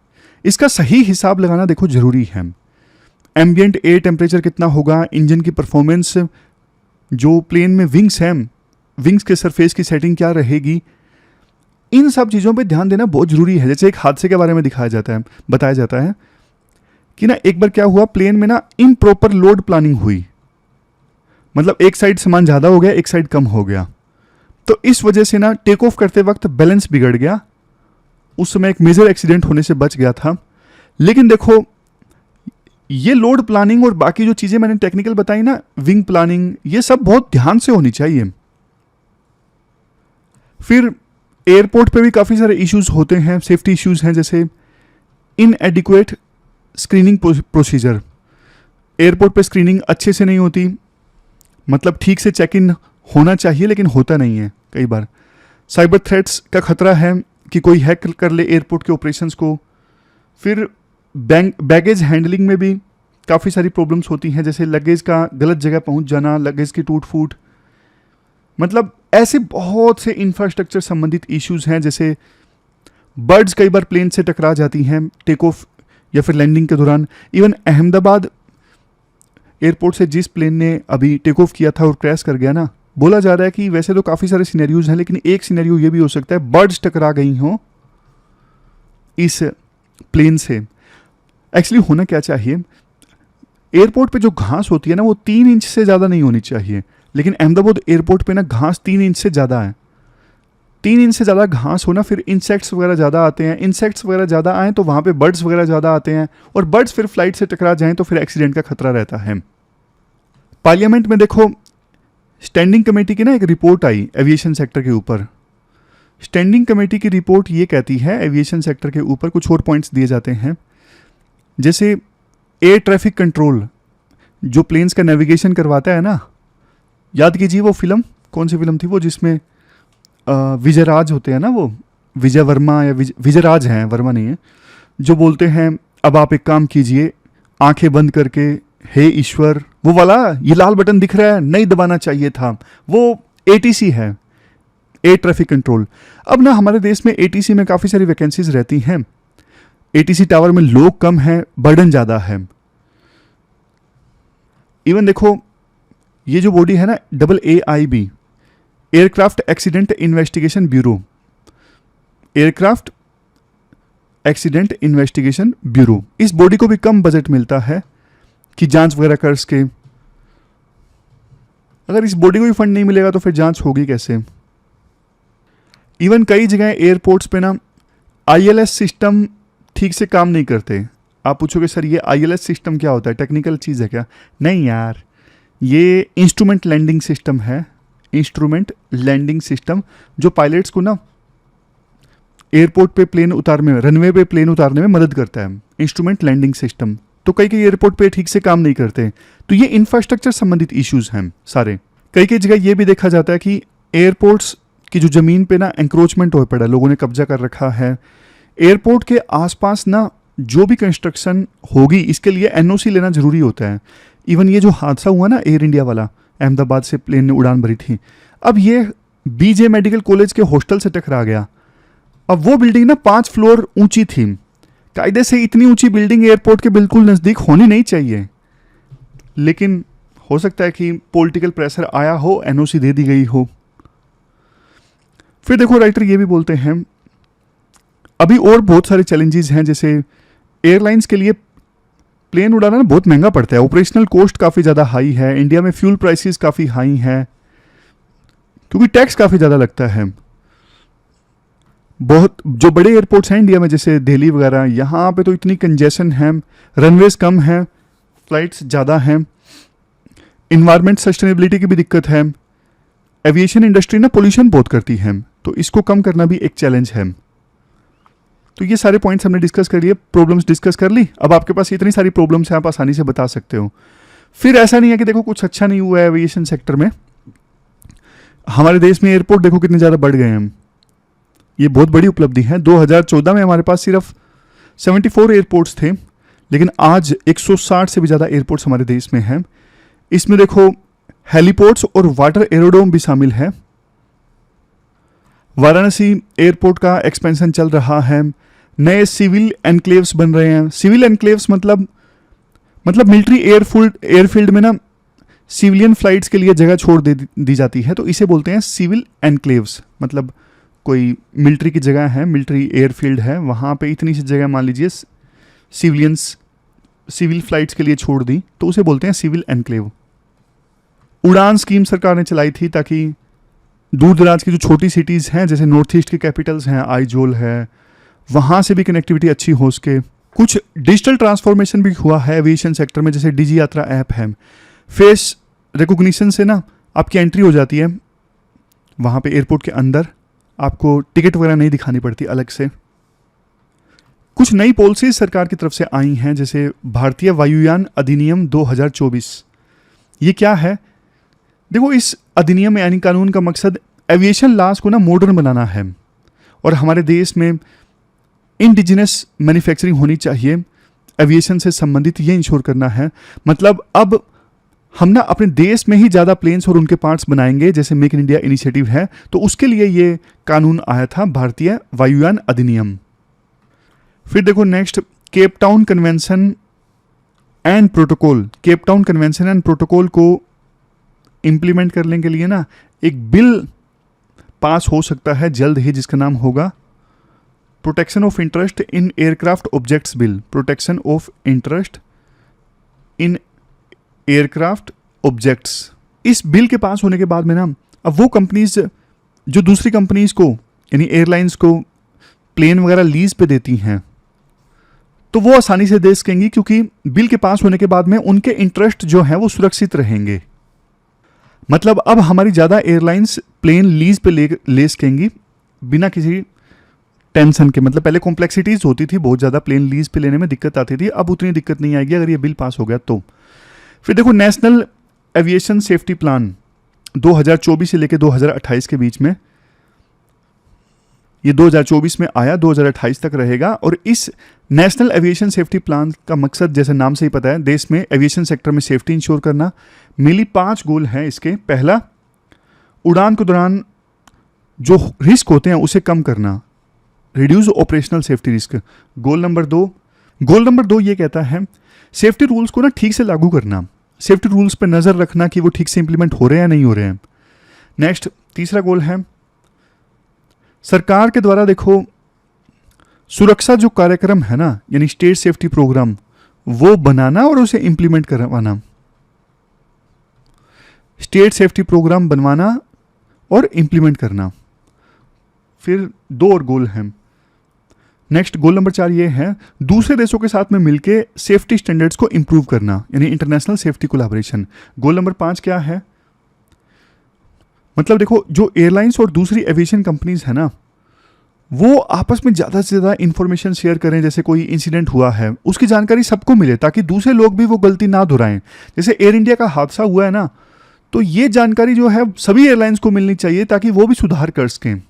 इसका सही हिसाब लगाना देखो जरूरी है। एम्बियंट एयर टेम्परेचर कितना होगा, इंजन की परफॉर्मेंस, जो प्लेन में विंग्स हैं, विंग्स के सरफेस की सेटिंग क्या रहेगी, इन सब चीज़ों पे ध्यान देना बहुत ज़रूरी है। जैसे एक हादसे के बारे में बताया जाता है कि ना एक बार क्या हुआ, प्लेन में ना इम्प्रॉपर लोड प्लानिंग हुई, मतलब एक साइड सामान ज़्यादा हो गया, एक साइड कम हो गया, तो इस वजह से ना टेक ऑफ करते वक्त बैलेंस बिगड़ गया। उस समय एक मेजर एक्सीडेंट होने से बच गया था। लेकिन देखो, ये लोड प्लानिंग और बाकी जो चीज़ें मैंने टेक्निकल बताई ना, विंग प्लानिंग, ये सब बहुत ध्यान से होनी चाहिए। फिर एयरपोर्ट पे भी काफ़ी सारे इश्यूज होते हैं, सेफ्टी इश्यूज हैं, जैसे इनएडिक्वेट स्क्रीनिंग प्रोसीजर। एयरपोर्ट पे स्क्रीनिंग अच्छे से नहीं होती, मतलब ठीक से चेक इन होना चाहिए लेकिन होता नहीं है कई बार। साइबर थ्रेट्स का खतरा है कि कोई हैक कर ले एयरपोर्ट के ऑपरेशंस को। फिर बैगेज हैंडलिंग में भी काफ़ी सारी प्रॉब्लम्स होती हैं, जैसे लगेज का गलत जगह पहुंच जाना, लगेज की टूट फूट, मतलब ऐसे बहुत से इंफ्रास्ट्रक्चर संबंधित इश्यूज हैं। जैसे बर्ड्स कई बार प्लेन से टकरा जाती हैं टेक ऑफ या फिर लैंडिंग के दौरान। इवन अहमदाबाद एयरपोर्ट से जिस प्लेन ने अभी टेक ऑफ किया था और क्रैश कर गया ना, बोला जा रहा है कि वैसे तो काफ़ी सारे सिनेरियोज हैं, लेकिन एक सिनेरियो ये भी हो सकता है बर्ड्स टकरा गई हों इस प्लेन से। एक्चुअली होना क्या चाहिए, एयरपोर्ट पे जो घास होती है ना वो 3 इंच से ज़्यादा नहीं होनी चाहिए, लेकिन अहमदाबाद एयरपोर्ट पे ना घास 3 इंच से ज़्यादा है। 3 इंच से ज़्यादा घास होना, फिर इंसेक्ट्स वगैरह ज़्यादा आते हैं, इंसेक्ट्स वगैरह ज़्यादा आएँ तो वहाँ पे बर्ड्स वगैरह ज़्यादा आते हैं, और बर्ड्स फिर फ्लाइट से टकरा जाएँ तो फिर एक्सीडेंट का खतरा रहता है। पार्लियामेंट में देखो, स्टैंडिंग कमेटी की ना एक रिपोर्ट आई एविएशन सेक्टर के ऊपर। स्टैंडिंग कमेटी की रिपोर्ट ये कहती है, एविएशन सेक्टर के ऊपर कुछ और पॉइंट्स दिए जाते हैं, जैसे एयर ट्रैफिक कंट्रोल जो प्लेन्स का नेविगेशन करवाता है ना, याद कीजिए वो फिल्म, कौन सी फिल्म थी वो जिसमें विजय राज होते हैं ना, वो विजय वर्मा या विजय राज हैं, वर्मा नहीं है, जो बोलते हैं अब आप एक काम कीजिए, आंखें बंद करके हे ईश्वर, वो वाला, ये लाल बटन दिख रहा है, नहीं दबाना चाहिए था, वो एटीसी है, एयर ट्रैफिक कंट्रोल। अब ना हमारे देश में एटीसी में काफ़ी सारी वैकेंसीज रहती हैं, एटीसी टावर में लोग कम हैं, बर्डन ज़्यादा है। इवन देखो ये जो बॉडी है ना AAIB, aircraft accident investigation bureau, aircraft accident investigation bureau, इस बॉडी को भी कम बजट मिलता है कि जांच वगैरह कर सके। अगर इस बॉडी को भी फंड नहीं मिलेगा तो फिर जांच होगी कैसे। इवन कई जगह एयरपोर्ट्स पे ना ILS सिस्टम ठीक से काम नहीं करते। आप पूछोगे सर ये ILS सिस्टम क्या होता है, टेक्निकल चीज़ है क्या? नहीं यार, ये इंस्ट्रूमेंट लैंडिंग सिस्टम है, इंस्ट्रूमेंट लैंडिंग सिस्टम जो पायलट्स को ना एयरपोर्ट पे प्लेन उतारने में, रनवे पे प्लेन उतारने में मदद करता है, इंस्ट्रूमेंट लैंडिंग सिस्टम। तो कई एयरपोर्ट पे ठीक से काम नहीं करते, तो ये इंफ्रास्ट्रक्चर संबंधित इश्यूज हैं सारे। कई जगह ये भी देखा जाता है कि एयरपोर्ट्स की जो ज़मीन पे ना एंक्रोचमेंट हो पड़ा है, लोगों ने कब्जा कर रखा है। एयरपोर्ट के आसपास ना जो भी कंस्ट्रक्शन होगी इसके लिए NOC लेना ज़रूरी होता है। इवन ये जो हादसा हुआ ना एयर इंडिया वाला, अहमदाबाद से प्लेन ने उड़ान भरी थी, अब ये BJ मेडिकल कॉलेज के हॉस्टल से टकरा गया। अब वो बिल्डिंग ना 5 फ्लोर ऊंची थी, कायदे से इतनी ऊंची बिल्डिंग एयरपोर्ट के बिल्कुल नज़दीक होनी नहीं चाहिए, लेकिन हो सकता है कि पॉलिटिकल प्रेशर आया हो, NOC दे दी गई हो। फिर देखो राइटर ये भी बोलते हैं अभी और बहुत सारे चैलेंजेस हैं, जैसे एयरलाइंस के लिए प्लेन उड़ाना ना बहुत महंगा पड़ता है, ऑपरेशनल कॉस्ट काफ़ी ज़्यादा हाई है, इंडिया में फ्यूल प्राइसेस काफ़ी हाई हैं क्योंकि टैक्स काफ़ी ज़्यादा लगता है। बहुत जो बड़े एयरपोर्ट्स हैं इंडिया में जैसे दिल्ली वगैरह, यहाँ पे तो इतनी कंजेशन है, रनवेज कम हैं, फ्लाइट्स ज़्यादा हैं, इन्वायरमेंट सस्टेनेबिलिटी की भी दिक्कत है। एविएशन इंडस्ट्री ना पोल्यूशन बहुत करती है, तो इसको कम करना भी एक चैलेंज है। तो ये सारे पॉइंट्स हमने डिस्कस कर लिए, प्रॉब्लम्स डिस्कस कर ली। अब आपके पास इतनी सारी प्रॉब्लम्स हैं, आप आसानी से बता सकते हो। फिर ऐसा नहीं है कि देखो कुछ अच्छा नहीं हुआ है एविएशन सेक्टर में। हमारे देश में एयरपोर्ट देखो कितने ज़्यादा बढ़ गए हैं, ये बहुत बड़ी उपलब्धि है। 2014 में हमारे पास सिर्फ 74 एयरपोर्ट्स थे, लेकिन आज 160 से भी ज़्यादा एयरपोर्ट्स हमारे देश में हैं। इसमें देखो हेलीपोर्ट्स और वाटर एरोड्रोम भी शामिल है। वाराणसी एयरपोर्ट का एक्सपेंशन चल रहा है। नए सिविल एनक्लेव्स बन रहे हैं। सिविल एनक्लेव्स मतलब मिलिट्री एयरफील्ड में ना सिविलियन फ्लाइट्स के लिए जगह छोड़ दी जाती है, तो इसे बोलते हैं सिविल एनक्लेव्स। मतलब कोई मिलिट्री की जगह है, मिलिट्री एयरफील्ड है, वहाँ पे इतनी सी जगह मान लीजिए सिविल फ्लाइट्स के लिए छोड़ दी, तो उसे बोलते हैं सिविल एनक्लेव। उड़ान स्कीम सरकार ने चलाई थी ताकि दूर दराज की जो छोटी सिटीज़ हैं, जैसे नॉर्थ ईस्ट की कैपिटल्स हैं, आइजोल है, वहाँ से भी कनेक्टिविटी अच्छी हो सके। कुछ डिजिटल ट्रांसफॉर्मेशन भी हुआ है एविएशन सेक्टर में, जैसे डिजी यात्रा ऐप है। फेस रिकॉग्निशन से ना आपकी एंट्री हो जाती है वहाँ पे एयरपोर्ट के अंदर, आपको टिकट वगैरह नहीं दिखानी पड़ती अलग से। कुछ नई पॉलिसीज सरकार की तरफ से आई हैं, जैसे भारतीय वायुयान अधिनियम 2024। ये क्या है? देखो, इस अधिनियम यानी कानून का मकसद एविएशन लॉज को ना मॉडर्न बनाना है, और हमारे देश में इंडिजिनस मैन्युफैक्चरिंग होनी चाहिए एविएशन से संबंधित, ये इंश्योर करना है। मतलब अब हम ना अपने देश में ही ज़्यादा प्लेन्स और उनके पार्ट्स बनाएंगे, जैसे मेक इन इंडिया इनिशिएटिव है, तो उसके लिए ये कानून आया था, भारतीय वायुयान अधिनियम। फिर देखो next, Cape Town convention and protocol. Cape Town convention and protocol को इम्प्लीमेंट करने के लिए ना एक बिल पास हो सकता है जल्द ही, जिसका नाम होगा protection of interest in aircraft objects bill. Protection of interest in aircraft objects. इस बिल के पास होने के बाद में ना अब वो कंपनीज जो दूसरी कंपनीज को यानी एयरलाइंस को प्लेन वगैरह लीज पे देती हैं, तो वो आसानी से दे सकेंगी, क्योंकि बिल के पास होने के बाद में उनके इंटरेस्ट जो हैं वो सुरक्षित रहेंगे। मतलब अब हमारी ज़्यादा एयरलाइंस प्लेन लीज पे ले सकेंगी बिना किसी टेंशन के। मतलब पहले कॉम्प्लेक्सिटीज़ होती थी बहुत ज़्यादा, प्लेन लीज पे लेने में दिक्कत आती थी, अब उतनी दिक्कत नहीं आएगी अगर ये बिल पास हो गया तो। फिर देखो नेशनल एविएशन सेफ्टी प्लान 2024 से लेकर 2028 के बीच में, ये 2024 में आया, 2028 तक रहेगा। और इस नेशनल एविएशन सेफ्टी प्लान का मकसद, जैसे नाम से ही पता है, देश में एविएशन सेक्टर में सेफ्टी इंश्योर करना। मेनली 5 गोल हैं इसके। पहला, उड़ान के दौरान जो रिस्क होते हैं उसे कम करना, reduce operational safety risk. Goal number 2 ये कहता है सेफ्टी रूल्स को ना ठीक से लागू करना, सेफ्टी रूल्स पर नज़र रखना कि वो ठीक से इंप्लीमेंट हो रहे हैं या नहीं हो रहे हैं। नेक्स्ट, तीसरा गोल है सरकार के द्वारा देखो सुरक्षा जो कार्यक्रम है ना, यानी स्टेट सेफ्टी प्रोग्राम, वो बनाना और उसे इंप्लीमेंट करवाना। स्टेट सेफ्टी प्रोग्राम बनवाना और इंप्लीमेंट करना। फिर 2 और गोल हैं। नेक्स्ट, गोल नंबर 4 ये है दूसरे देशों के साथ में मिलकर सेफ्टी स्टैंडर्ड्स को इंप्रूव करना, यानी international safety collaboration. Goal number 5 क्या है? मतलब देखो, जो एयरलाइंस और दूसरी एविएशन कंपनीज है ना, वो आपस में ज़्यादा से ज़्यादा इंफॉर्मेशन शेयर करें। जैसे कोई इंसिडेंट हुआ है उसकी जानकारी सबको मिले, ताकि दूसरे लोग भी वो गलती ना दोहराएं। जैसे एयर इंडिया का हादसा हुआ है ना, तो ये जानकारी जो है सभी एयरलाइंस को मिलनी चाहिए ताकि वो भी सुधार कर सकें।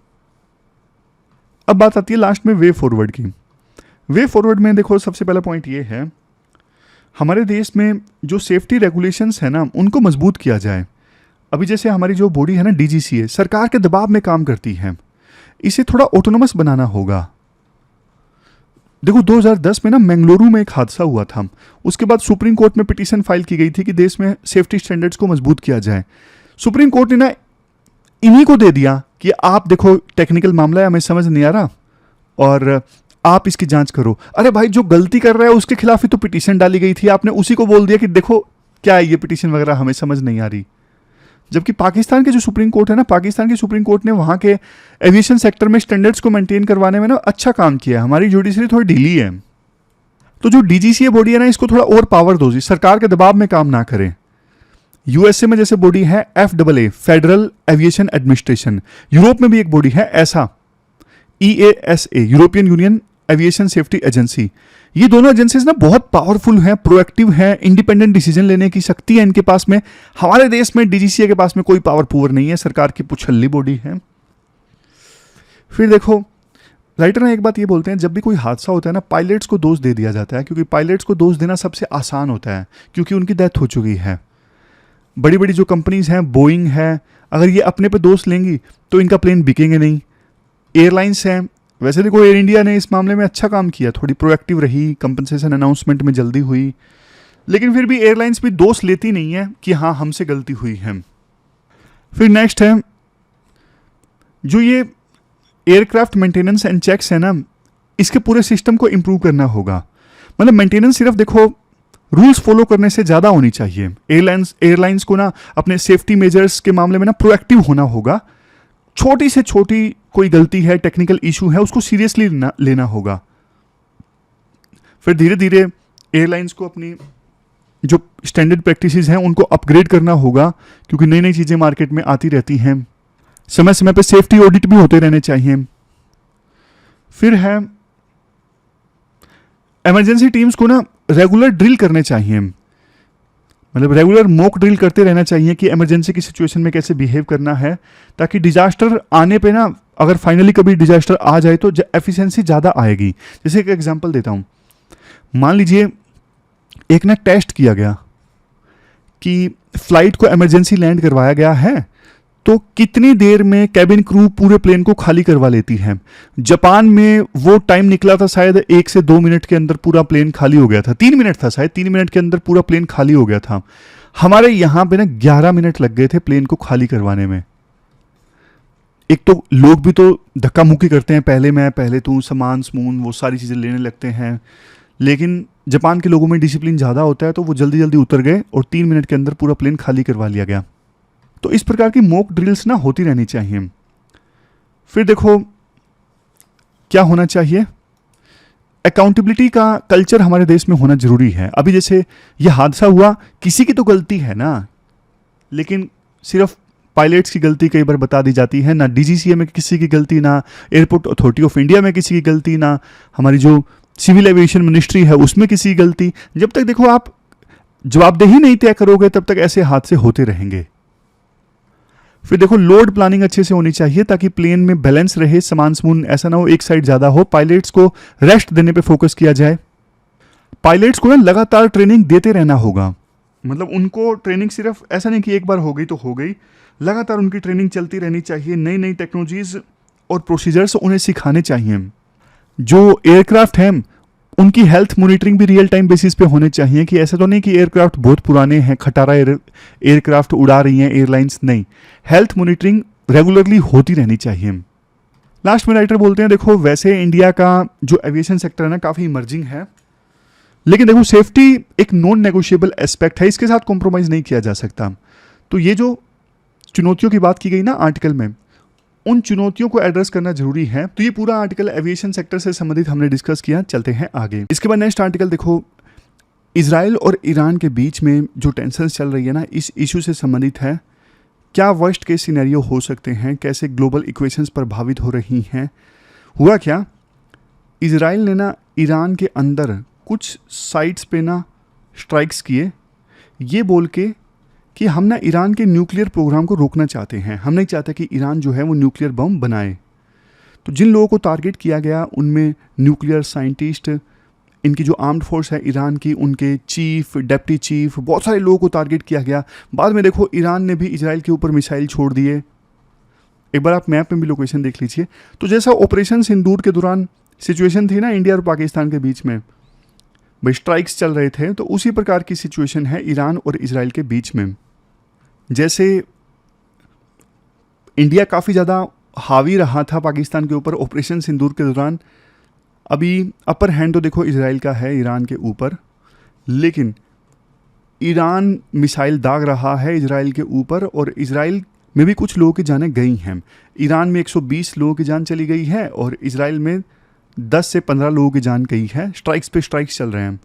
अब बात आती है लास्ट में वे फॉरवर्ड की। वे फॉरवर्ड में देखो सबसे पहला पॉइंट ये है, हमारे देश में जो सेफ्टी रेगुलेशंस है ना उनको मजबूत किया जाए। अभी जैसे हमारी जो बॉडी है ना DGCA, सरकार के दबाव में काम करती है, इसे थोड़ा ऑटोनोमस बनाना होगा। देखो 2010 में ना मंगलुरु में एक हादसा हुआ था, उसके बाद सुप्रीम कोर्ट में पिटीशन फाइल की गई थी कि देश में सेफ्टी स्टैंडर्ड्स को मजबूत किया जाए। सुप्रीम कोर्ट ने ना इन्हीं को दे दिया कि आप देखो टेक्निकल मामला है, हमें समझ नहीं आ रहा और आप इसकी जांच करो। अरे भाई, जो गलती कर रहा है उसके खिलाफ ही तो पिटीशन डाली गई थी, आपने उसी को बोल दिया कि देखो क्या है ये पिटीशन वगैरह, हमें समझ नहीं आ रही। जबकि पाकिस्तान के जो सुप्रीम कोर्ट है ना, पाकिस्तान की सुप्रीम कोर्ट ने वहाँ के एविएशन सेक्टर में स्टैंडर्ड्स को मेंटेन करवाने में ना अच्छा काम किया है। हमारी जुडिशरी थोड़ी ढीली है, तो जो DGCA बॉडी है ना, इसको थोड़ा और पावर दो, सरकार के दबाव में काम ना करें। यूएसए में जैसे बॉडी है FAA, federal aviation administration, Europe में भी एक बॉडी है ऐसा, EASA, European union aviation safety agency. ये दोनों एजेंसीज ना बहुत पावरफुल हैं, प्रोएक्टिव हैं, इंडिपेंडेंट डिसीजन लेने की शक्ति है इनके पास में। हमारे देश में DGCA के पास में कोई पावर पुअर नहीं है, सरकार की पुछल्ली बॉडी है। फिर देखो राइटर ने एक बात ये बोलते हैं, जब भी कोई हादसा होता है ना, पायलट्स को दोष दे दिया जाता है, क्योंकि पायलट्स को दोष देना सबसे आसान होता है, क्योंकि उनकी डेथ हो चुकी है। बड़ी बड़ी जो कंपनीज हैं, बोइंग है, अगर ये अपने पे दोष लेंगी तो इनका प्लेन बिकेंगे नहीं। एयरलाइंस हैं, वैसे देखो एयर इंडिया ने इस मामले में अच्छा काम किया, थोड़ी प्रोएक्टिव रही, कंपनसेशन अनाउंसमेंट में जल्दी हुई, लेकिन फिर भी एयरलाइंस भी दोष लेती नहीं है कि हाँ हमसे गलती हुई है। फिर नेक्स्ट है जो ये एयरक्राफ्ट मेंटेनेंस एंड चेक्स है ना, इसके पूरे सिस्टम को इंप्रूव करना होगा। मतलब मेंटेनेंस सिर्फ देखो रूल्स फॉलो करने से ज़्यादा होनी चाहिए। एयरलाइंस को ना अपने सेफ्टी मेजर्स के मामले में ना प्रोएक्टिव होना होगा। छोटी से छोटी कोई गलती है, टेक्निकल इशू है, उसको सीरियसली लेना होगा। फिर धीरे धीरे एयरलाइंस को अपनी जो स्टैंडर्ड प्रैक्टिसेस हैं उनको अपग्रेड करना होगा, क्योंकि नई नई चीज़ें मार्केट में आती रहती हैं। समय समय पे सेफ्टी ऑडिट भी होते रहने चाहिए। फिर है इमरजेंसी टीम्स को ना रेगुलर ड्रिल करने चाहिए, मतलब रेगुलर मॉक ड्रिल करते रहना चाहिए कि इमरजेंसी की सिचुएशन में कैसे बिहेव करना है, ताकि डिजास्टर आने पे ना, अगर फाइनली कभी डिजास्टर आ जाए तो एफिशिएंसी ज़्यादा आएगी। जैसे एक एग्जांपल देता हूँ, मान लीजिए एक ना टेस्ट किया गया कि फ्लाइट को इमरजेंसी लैंड करवाया गया है, तो कितनी देर में कैबिन क्रू पूरे प्लेन को खाली करवा लेती है। जापान में वो टाइम निकला था शायद 1 से 2 मिनट के अंदर पूरा प्लेन खाली हो गया था। 3 मिनट था शायद, 3 मिनट के अंदर पूरा प्लेन खाली हो गया था। हमारे यहाँ पे ना 11 मिनट लग गए थे प्लेन को खाली करवाने में। एक तो लोग भी तो धक्का मुक्की करते हैं, पहले मैं पहले तू, सामान समून वो सारी चीज़ें लेने लगते हैं, लेकिन जापान के लोगों में डिसिप्लिन ज़्यादा होता है, तो वो जल्दी जल्दी उतर गए और 3 मिनट के अंदर पूरा प्लेन खाली करवा लिया गया। तो इस प्रकार की मॉक ड्रिल्स ना होती रहनी चाहिए। फिर देखो क्या होना चाहिए, अकाउंटेबिलिटी का कल्चर हमारे देश में होना जरूरी है। अभी जैसे ये हादसा हुआ, किसी की तो गलती है ना, लेकिन सिर्फ पायलट्स की गलती कई बार बता दी जाती है, ना DGCA में किसी की गलती, ना एयरपोर्ट अथॉरिटी ऑफ इंडिया में किसी की गलती, ना हमारी जो सिविल एविएशन मिनिस्ट्री है उसमें किसी की गलती। जब तक देखो आप जवाबदेही नहीं तय करोगे तब तक ऐसे हादसे होते रहेंगे। फिर देखो लोड प्लानिंग अच्छे से होनी चाहिए, ताकि प्लेन में बैलेंस रहे, सामान समून ऐसा ना हो एक साइड ज़्यादा हो। पायलट्स को रेस्ट देने पे फोकस किया जाए। पायलट्स को ना लगातार ट्रेनिंग देते रहना होगा, मतलब उनको ट्रेनिंग सिर्फ ऐसा नहीं कि एक बार हो गई तो हो गई, लगातार उनकी ट्रेनिंग चलती रहनी चाहिए। नई नई टेक्नोलॉजीज और प्रोसीजर्स उन्हें सिखाने चाहिए। जो एयरक्राफ्ट हैं उनकी हेल्थ मॉनिटरिंग भी रियल टाइम बेसिस पे होने चाहिए, कि ऐसा तो नहीं कि एयरक्राफ्ट बहुत पुराने हैं, खटारा एयरक्राफ्ट उड़ा रही हैं एयरलाइंस, नहीं, हेल्थ मॉनिटरिंग रेगुलरली होती रहनी चाहिए। लास्ट में राइटर बोलते हैं, देखो वैसे इंडिया का जो एविएशन सेक्टर है ना काफ़ी इमर्जिंग है, लेकिन देखो सेफ्टी एक नॉन नेगोशिएबल एस्पेक्ट है, इसके साथ कॉम्प्रोमाइज़ नहीं किया जा सकता। तो ये जो चुनौतियों की बात की गई ना आर्टिकल में, उन चुनौतियों को एड्रेस करना जरूरी है। तो ये पूरा आर्टिकल एविएशन सेक्टर से संबंधित हमने डिस्कस किया। चलते हैं आगे। इसके बाद नेक्स्ट आर्टिकल देखो, इजराइल और ईरान के बीच में जो टेंशन चल रही है ना, इस इशू से संबंधित है। क्या वर्स्ट केस सिनेरियो हो सकते हैं, कैसे ग्लोबल इक्वेशंस प्रभावित हो रही हैं। हुआ क्या, इजराइल ने ना ईरान के अंदर कुछ साइट्स पे ना स्ट्राइक्स किए, ये बोल के कि हम ना ईरान के न्यूक्लियर प्रोग्राम को रोकना चाहते हैं, हम नहीं चाहते कि ईरान जो है वो न्यूक्लियर बम बनाए। तो जिन लोगों को टारगेट किया गया उनमें न्यूक्लियर साइंटिस्ट, इनकी जो आर्म्ड फोर्स है ईरान की, उनके चीफ, डिप्टी चीफ, बहुत सारे लोगों को टारगेट किया गया। बाद में देखो ईरान ने भी इजराइल के ऊपर मिसाइल छोड़ दिए। एक बार आप मैप में भी लोकेशन देख लीजिए। तो जैसा ऑपरेशन सिंदूर के दौरान सिचुएशन थी ना इंडिया और पाकिस्तान के बीच में, भाई स्ट्राइक्स चल रहे थे, तो उसी प्रकार की सिचुएशन है ईरान और इजराइल के बीच में। जैसे इंडिया काफ़ी ज़्यादा हावी रहा था पाकिस्तान के ऊपर ऑपरेशन सिंदूर के दौरान, अभी अपर हैंड तो देखो इजराइल का है ईरान के ऊपर, लेकिन ईरान मिसाइल दाग रहा है इजराइल के ऊपर, और इजराइल में भी कुछ लोगों की जानें गई हैं। ईरान में 120 लोगों की जान चली गई है और इजराइल में 10 से 15 लोगों की जान गई है। स्ट्राइक्स पे स्ट्राइक्स चल रहे हैं।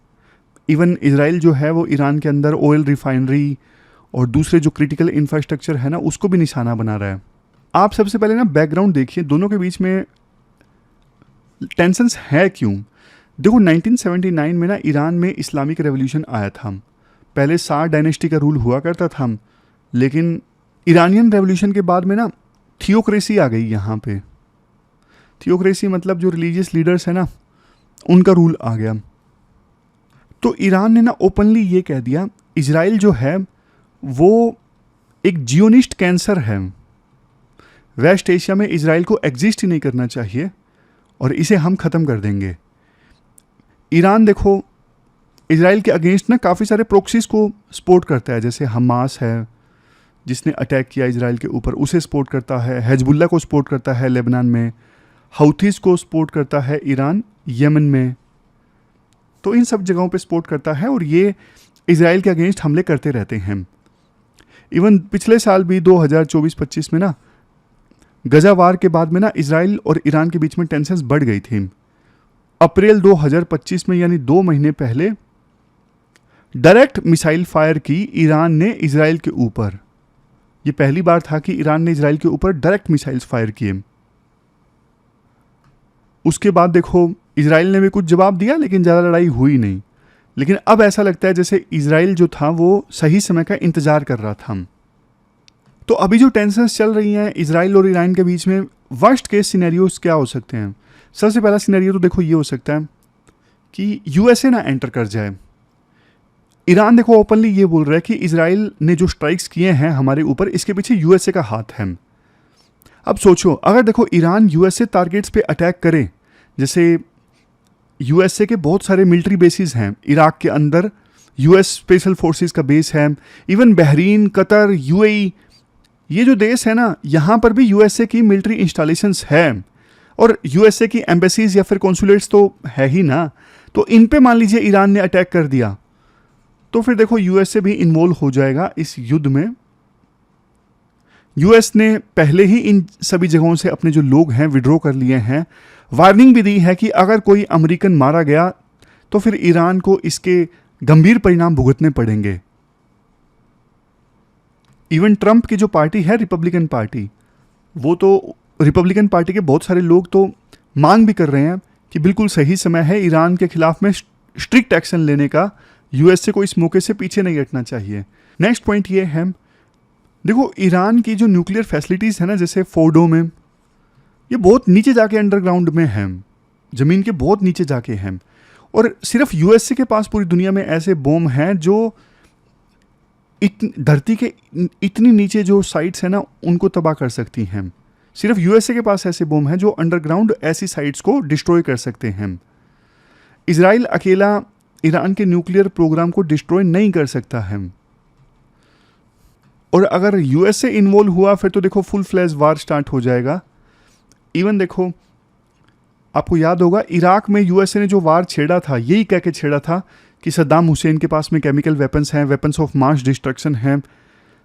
इवन इजराइल जो है वो ईरान के अंदर ऑयल रिफाइनरी और दूसरे जो क्रिटिकल इंफ्रास्ट्रक्चर है ना उसको भी निशाना बना रहा है। आप सबसे पहले ना बैकग्राउंड देखिए, दोनों के बीच में टेंशंस है क्यों। देखो 1979 में ना ईरान में इस्लामिक रेवोल्यूशन आया था। पहले शाह डायनेस्टी का रूल हुआ करता था, लेकिन ईरानियन रेवोल्यूशन के बाद में ना थियोक्रेसी आ गई यहाँ पे। थियोक्रेसी मतलब जो रिलीजियस लीडर्स है ना उनका रूल आ गया। तो ईरान ने ना ओपनली ये कह दिया इजराइल जो है वो एक जियोनिस्ट कैंसर है, वेस्ट एशिया में इजराइल को एग्जिस्ट ही नहीं करना चाहिए और इसे हम ख़त्म कर देंगे। ईरान देखो इजराइल के अगेंस्ट ना काफ़ी सारे प्रोक्सीज को सपोर्ट करता है, जैसे हमास है जिसने अटैक किया इजराइल के ऊपर, उसे सपोर्ट करता है। हिजबुल्लाह को सपोर्ट करता है लेबनान में, हाउथीज़ को सपोर्ट करता है ईरान यमन में। तो इन सब जगहों पे सपोर्ट करता है और ये इजराइल के अगेंस्ट हमले करते रहते हैं। इवन पिछले साल भी 2024-25 में ना गजा वार के बाद में ना इजराइल और ईरान के बीच में टेंशंस बढ़ गई थी। अप्रैल 2025 में यानी 2 महीने पहले डायरेक्ट मिसाइल फायर की ईरान ने इजराइल के ऊपर। ये पहली बार था कि ईरान ने इजराइल के ऊपर डायरेक्ट मिसाइल्स फायर किए। उसके बाद देखो इजराइल ने भी कुछ जवाब दिया लेकिन ज़्यादा लड़ाई हुई नहीं। लेकिन अब ऐसा लगता है जैसे इजराइल जो था वो सही समय का इंतज़ार कर रहा था। तो अभी जो टेंशंस चल रही हैं इजराइल और ईरान के बीच में, वर्स्ट केस सिनेरियोज क्या हो सकते हैं। सबसे पहला सिनेरियो तो देखो ये हो सकता है कि यूएसए ना एंटर कर जाए। ईरान देखो ओपनली ये बोल रहा है कि इजराइल ने जो स्ट्राइक्स किए हैं हमारे ऊपर, इसके पीछे यूएसए का हाथ है। अब सोचो अगर देखो ईरान यूएसए टारगेट्स पे अटैक करे, जैसे यूएसए के बहुत सारे मिलिट्री बेसिस हैं इराक के अंदर, यूएस स्पेशल फोर्सेस का बेस है, इवन बहरीन, कतर, यूएई, ये जो देश है ना यहाँ पर भी यूएसए की मिलिट्री इंस्टॉलेशंस है और यूएसए की एम्बेसीज या फिर कॉन्सुलेट्स तो है ही ना। तो इन पे मान लीजिए ईरान ने अटैक कर दिया तो फिर देखो यूएसए भी इन्वॉल्व हो जाएगा इस युद्ध में। यूएस ने पहले ही इन सभी जगहों से अपने जो लोग हैं विड्रॉ कर लिए हैं। वार्निंग भी दी है कि अगर कोई अमेरिकन मारा गया तो फिर ईरान को इसके गंभीर परिणाम भुगतने पड़ेंगे। इवन ट्रंप की जो पार्टी है रिपब्लिकन पार्टी, वो तो रिपब्लिकन पार्टी के बहुत सारे लोग तो मांग भी कर रहे हैं कि बिल्कुल सही समय है ईरान के खिलाफ में स्ट्रिक्ट एक्शन लेने का, यूएसए को इस मौके से पीछे नहीं हटना चाहिए। नेक्स्ट पॉइंट ये है, देखो ईरान की जो न्यूक्लियर फैसिलिटीज़ है ना जैसे फोर्डो में, ये बहुत नीचे जाके अंडरग्राउंड में हैं, ज़मीन के बहुत नीचे जाके हैं। और सिर्फ यूएसए के पास पूरी दुनिया में ऐसे बॉम्ब हैं जो धरती के इतनी नीचे जो साइट्स हैं ना उनको तबाह कर सकती हैं। सिर्फ यूएसए के पास ऐसे बॉम्ब हैं जो अंडरग्राउंड ऐसी साइट्स को डिस्ट्रॉय कर सकते हैं। इजराइल अकेला ईरान के न्यूक्लियर प्रोग्राम को डिस्ट्रॉय नहीं कर सकता है। और अगर यूएसए इन्वॉल्व हुआ फिर तो देखो फुल फ्लैश वार स्टार्ट हो जाएगा। इवन देखो आपको याद होगा इराक में यूएसए ने जो वार छेड़ा था यही कह के छेड़ा था कि सद्दाम हुसैन के पास में केमिकल वेपन्स हैं, वेपन्स ऑफ मास डिस्ट्रक्शन हैं,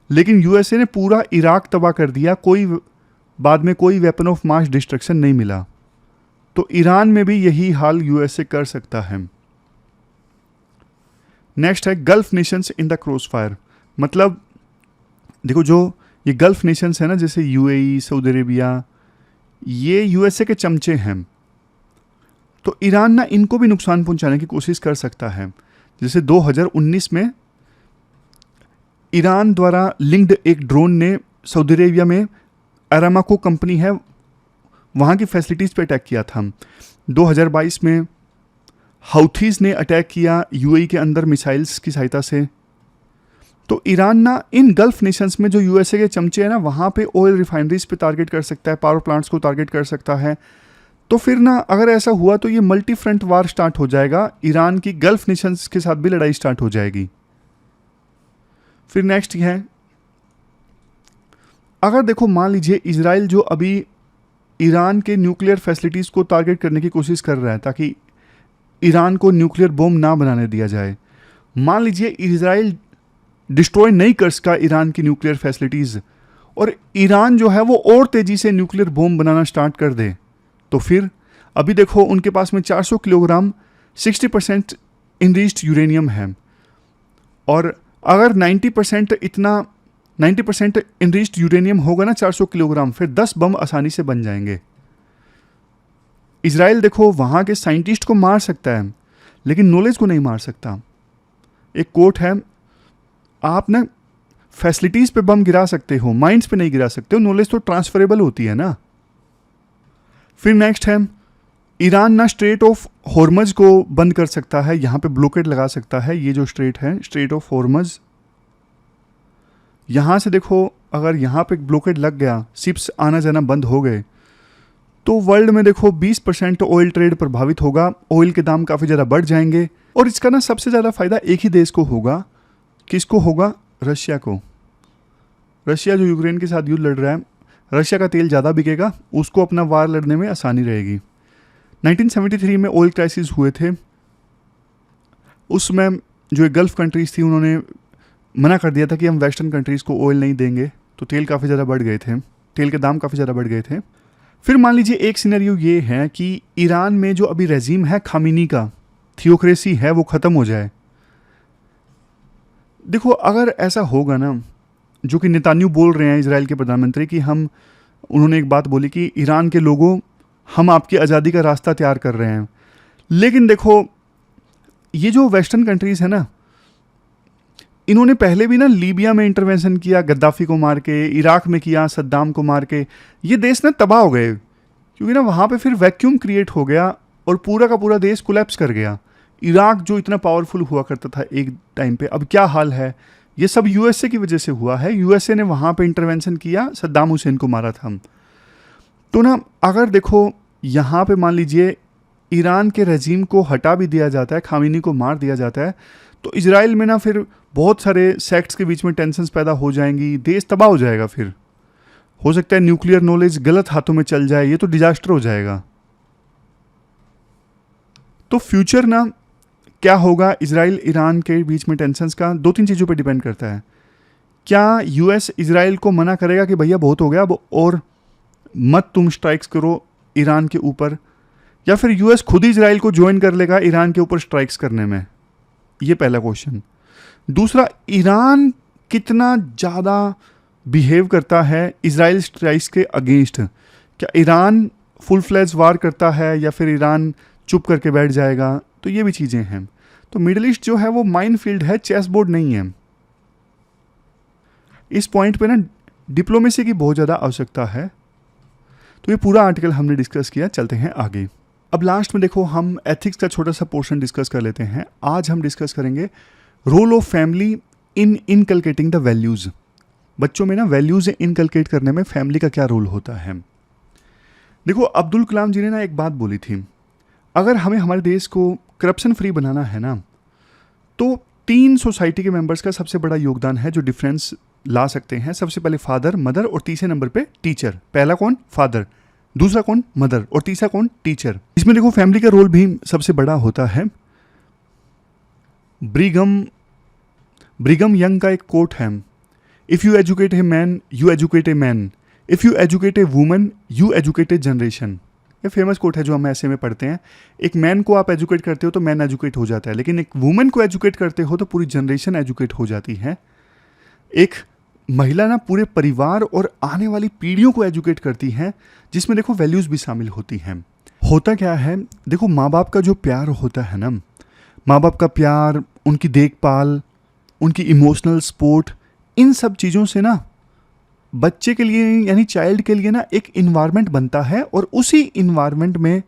लेकिन यूएसए ने पूरा इराक तबाह कर दिया, बाद में कोई वेपन ऑफ मास डिस्ट्रक्शन नहीं मिला। तो ईरान में भी यही हाल यूएसए कर सकता है। नेक्स्ट है gulf Nations in the cross fire. मतलब देखो जो ये गल्फ नेशंस है ना जैसे यूएई, सऊदी अरेबिया, ये यूएसए के चमचे हैं। तो ईरान ना इनको भी नुकसान पहुंचाने की कोशिश कर सकता है। जैसे 2019 में ईरान द्वारा लिंक्ड एक ड्रोन ने सऊदी अरेबिया में अरामाको कंपनी है वहाँ की फैसिलिटीज़ पे अटैक किया था। 2022 में हाउथीज़ ने अटैक किया यूएई के अंदर मिसाइल्स की सहायता से। तो ईरान ना इन गल्फ नेशंस में जो यूएसए के चमचे हैं ना वहाँ पे ऑयल रिफाइनरीज पे टारगेट कर सकता है, पावर प्लांट्स को टारगेट कर सकता है। तो फिर ना अगर ऐसा हुआ तो ये मल्टी फ्रंट वार स्टार्ट हो जाएगा, ईरान की गल्फ नेशंस के साथ भी लड़ाई स्टार्ट हो जाएगी। फिर नेक्स्ट है अगर देखो मान लीजिए इजराइल जो अभी ईरान के न्यूक्लियर फैसिलिटीज़ को टारगेट करने की कोशिश कर रहा है ताकि ईरान को न्यूक्लियर बॉम्ब ना बनाने दिया जाए, मान लीजिए इजराइल डिस्ट्रॉय नहीं कर सका ईरान की न्यूक्लियर फैसिलिटीज़ और ईरान जो है वो और तेज़ी से न्यूक्लियर बॉम्ब बनाना स्टार्ट कर दे, तो फिर अभी देखो उनके पास में 400 किलोग्राम 60% इनरिच्ड यूरेनियम है। और अगर 90% इतना 90% इनरिच्ड यूरेनियम होगा ना 400 किलोग्राम, फिर 10 बम आसानी से बन जाएंगे। इजराइल देखो वहाँ के साइंटिस्ट को मार सकता है लेकिन नॉलेज को नहीं मार सकता। एक कोट है, आप ना फैसिलिटीज़ पे बम गिरा सकते हो, माइंड्स पे नहीं गिरा सकते हो, नॉलेज तो ट्रांसफरेबल होती है ना। फिर नेक्स्ट है, ईरान ना स्ट्रेट ऑफ हॉर्मज को बंद कर सकता है, यहाँ पे ब्लॉकेड लगा सकता है। ये जो स्ट्रेट है, स्ट्रेट ऑफ हॉर्मज, यहाँ से देखो अगर यहाँ पे ब्लॉकेड लग गया, शिप्स आना जाना बंद हो गए, तो वर्ल्ड में देखो 20% ऑयल ट्रेड प्रभावित होगा, ऑयल के दाम काफ़ी ज़्यादा बढ़ जाएंगे। और इसका ना सबसे ज़्यादा फायदा एक ही देश को होगा। किसको होगा? रशिया को। रशिया जो यूक्रेन के साथ युद्ध लड़ रहा है, रशिया का तेल ज़्यादा बिकेगा, उसको अपना वार लड़ने में आसानी रहेगी। 1973 में ऑयल क्राइसिस हुए थे, उसमें जो गल्फ कंट्रीज़ थी उन्होंने मना कर दिया था कि हम वेस्टर्न कंट्रीज़ को ऑयल नहीं देंगे, तो तेल काफ़ी ज़्यादा बढ़ गए थे, तेल के दाम काफ़ी ज़्यादा बढ़ गए थे। फिर मान लीजिए एक सिनेरियो ये है कि ईरान में जो अभी रेजीम है खामिनी का, थियोक्रेसी है, वो ख़त्म हो जाए। देखो अगर ऐसा होगा ना, जो कि नेतान्याहू बोल रहे हैं इजराइल के प्रधानमंत्री कि उन्होंने एक बात बोली कि ईरान के लोगों, हम आपकी आज़ादी का रास्ता तैयार कर रहे हैं। लेकिन देखो ये जो वेस्टर्न कंट्रीज़ है ना, इन्होंने पहले भी ना लीबिया में इंटरवेंशन किया, गद्दाफी को मार के, इराक में किया, सद्दाम को मार के, ये देश ना तबाह हो गए, क्योंकि ना वहाँ पे फिर वैक्यूम क्रिएट हो गया और पूरा का पूरा देश कोलैप्स कर गया। इराक जो इतना पावरफुल हुआ करता था एक टाइम पे, अब क्या हाल है? ये सब यूएसए की वजह से हुआ है। यूएसए ने वहाँ पे इंटरवेंशन किया, सद्दाम हुसैन को मारा था। तो ना अगर देखो यहाँ पे मान लीजिए ईरान के रजीम को हटा भी दिया जाता है, खामिनी को मार दिया जाता है, तो इजराइल में ना फिर बहुत सारे सेक्ट्स के बीच में टेंशन्स पैदा हो जाएंगी, देश तबाह हो जाएगा। फिर हो सकता है न्यूक्लियर नॉलेज गलत हाथों में चल जाए, ये तो डिजास्टर हो जाएगा। तो फ्यूचर ना क्या होगा इजराइल ईरान के बीच में टेंशन्स का, 2-3 चीज़ों पे डिपेंड करता है। क्या यूएस इजराइल को मना करेगा कि भैया बहुत हो गया अब और मत तुम स्ट्राइक्स करो ईरान के ऊपर, या फिर यूएस खुद ही इजराइल को ज्वाइन कर लेगा ईरान के ऊपर स्ट्राइक्स करने में? ये पहला क्वेश्चन। दूसरा, ईरान कितना ज़्यादा बिहेव करता है इजराइल स्ट्राइक्स के अगेंस्ट? क्या ईरान फुल फ्लैज वार करता है या फिर ईरान चुप करके बैठ जाएगा? तो ये भी चीज़ें हैं। तो मिडिल ईस्ट जो है वो माइन फील्ड है, चेस बोर्ड नहीं है। इस पॉइंट पे ना डिप्लोमेसी की बहुत ज़्यादा आवश्यकता है। तो ये पूरा आर्टिकल हमने डिस्कस किया, चलते हैं आगे। अब लास्ट में देखो हम एथिक्स का छोटा सा पोर्शन डिस्कस कर लेते हैं। आज हम डिस्कस करेंगे role of family in inculcating the values. बच्चों में ना वैल्यूज़ इनकलकेट करने में फैमिली का क्या रोल होता है। देखो अब्दुल कलाम जी ने ना एक बात बोली थी, अगर हमें हमारे देश को करप्शन फ्री बनाना है ना, तो 3 सोसाइटी के मेंबर्स का सबसे बड़ा योगदान है जो डिफरेंस ला सकते हैं। सबसे पहले फादर, मदर और तीसरे नंबर पे टीचर। पहला कौन? फादर, दूसरा कौन? मदर, और तीसरा कौन? टीचर। इसमें देखो फैमिली का रोल भी सबसे बड़ा होता है। ब्रिगम यंग का एक कोट है, if you educate a man you educate a man, if you educate a woman you educate A generation. ये फेमस कोट है जो हम ऐसे में पढ़ते हैं। एक मैन को आप एजुकेट करते हो तो मैन एजुकेट हो जाता है, लेकिन एक वुमन को एजुकेट करते हो तो पूरी जनरेशन एजुकेट हो जाती है। एक महिला ना पूरे परिवार और आने वाली पीढ़ियों को एजुकेट करती है, जिसमें देखो वैल्यूज़ भी शामिल होती हैं। होता क्या है, देखो माँ बाप का जो प्यार होता है ना, माँ बाप का प्यार, उनकी देखभाल, उनकी इमोशनल सपोर्ट, इन सब चीज़ों से ना बच्चे के लिए यानी चाइल्ड के लिए ना एक इन्वायरमेंट बनता है और उसी इन्वायरमेंट में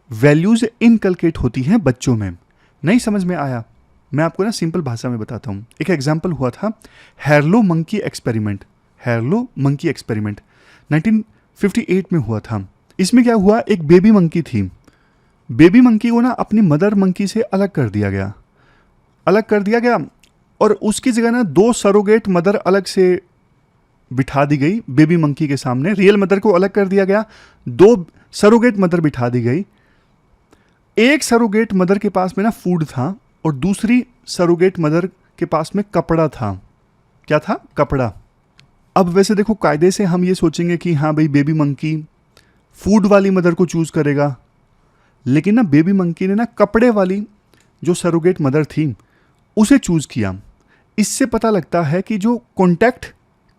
वैल्यूज़ इनकलकेट होती हैं बच्चों में। नहीं समझ में आया? मैं आपको ना सिंपल भाषा में बताता हूँ। एक एग्जाम्पल हुआ था हैरलो मंकी एक्सपेरिमेंट। हैरलो मंकी एक्सपेरिमेंट 1958 में हुआ था। इसमें क्या हुआ, एक बेबी मंकी थी। बेबी मंकी को ना अपनी मदर मंकी से अलग कर दिया गया और उसकी जगह ना 2 सरोगेट मदर अलग से बिठा दी गई बेबी मंकी के सामने। रियल मदर को अलग कर दिया गया, 2 सरोगेट मदर बिठा दी गई। एक सरोगेट मदर के पास में ना फूड था और दूसरी सरोगेट मदर के पास में कपड़ा था। क्या था? कपड़ा। अब वैसे देखो कायदे से हम ये सोचेंगे कि हाँ भाई बेबी मंकी फूड वाली मदर को चूज़ करेगा, लेकिन ना बेबी मंकी ने ना कपड़े वाली जो सरोगेट मदर थी उसे चूज़ किया। इससे पता लगता है कि जो कॉन्टैक्ट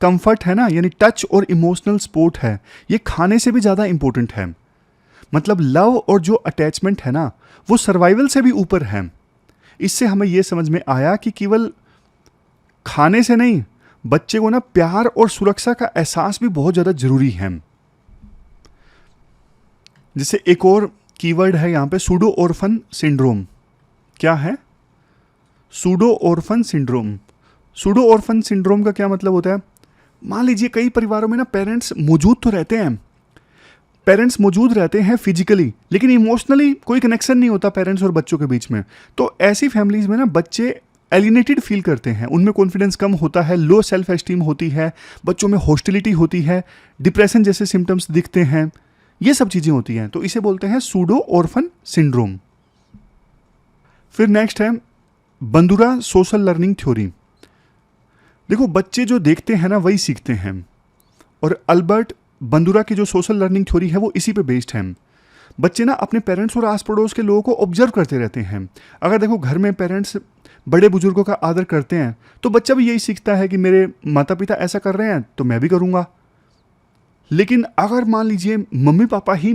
कंफर्ट है ना, यानी टच और इमोशनल सपोर्ट है, ये खाने से भी ज़्यादा इंपॉर्टेंट है। मतलब लव और जो अटैचमेंट है ना, वो सर्वाइवल से भी ऊपर है। इससे हमें ये समझ में आया कि केवल खाने से नहीं, बच्चे को ना प्यार और सुरक्षा का एहसास भी बहुत ज़्यादा ज़रूरी है। जैसे एक और कीवर्ड है यहाँ पे, सूडो ऑर्फन सिंड्रोम। क्या है? Pseudo orphan syndrome. Pseudo orphan syndrome का क्या मतलब होता है? मान लीजिए कई परिवारों में ना पेरेंट्स मौजूद तो रहते हैं, पेरेंट्स मौजूद रहते हैं फिजिकली, लेकिन इमोशनली कोई कनेक्शन नहीं होता पेरेंट्स और बच्चों के बीच में। तो ऐसी फैमिलीज में ना बच्चे एलिनेटेड फील करते हैं, उनमें कॉन्फिडेंस कम होता है, लो सेल्फ एस्टीम होती है, बच्चों में हॉस्टिलिटी होती है, डिप्रेशन जैसे सिम्टम्स दिखते हैं, ये सब चीज़ें होती हैं। तो इसे बोलते हैं सूडो ऑर्फन सिंड्रोम। फिर नेक्स्ट है बंदुरा सोशल लर्निंग थ्योरी। देखो, बच्चे जो देखते हैं ना वही सीखते हैं, और अल्बर्ट बंदुरा की जो सोशल लर्निंग थ्योरी है वो इसी पे बेस्ड है। बच्चे ना अपने पेरेंट्स और आस पड़ोस के लोगों को ऑब्जर्व करते रहते हैं। अगर देखो घर में पेरेंट्स बड़े बुजुर्गों का आदर करते हैं तो बच्चा भी यही सीखता है कि मेरे माता पिता ऐसा कर रहे हैं तो मैं भी करूँगा। लेकिन अगर मान लीजिए मम्मी पापा ही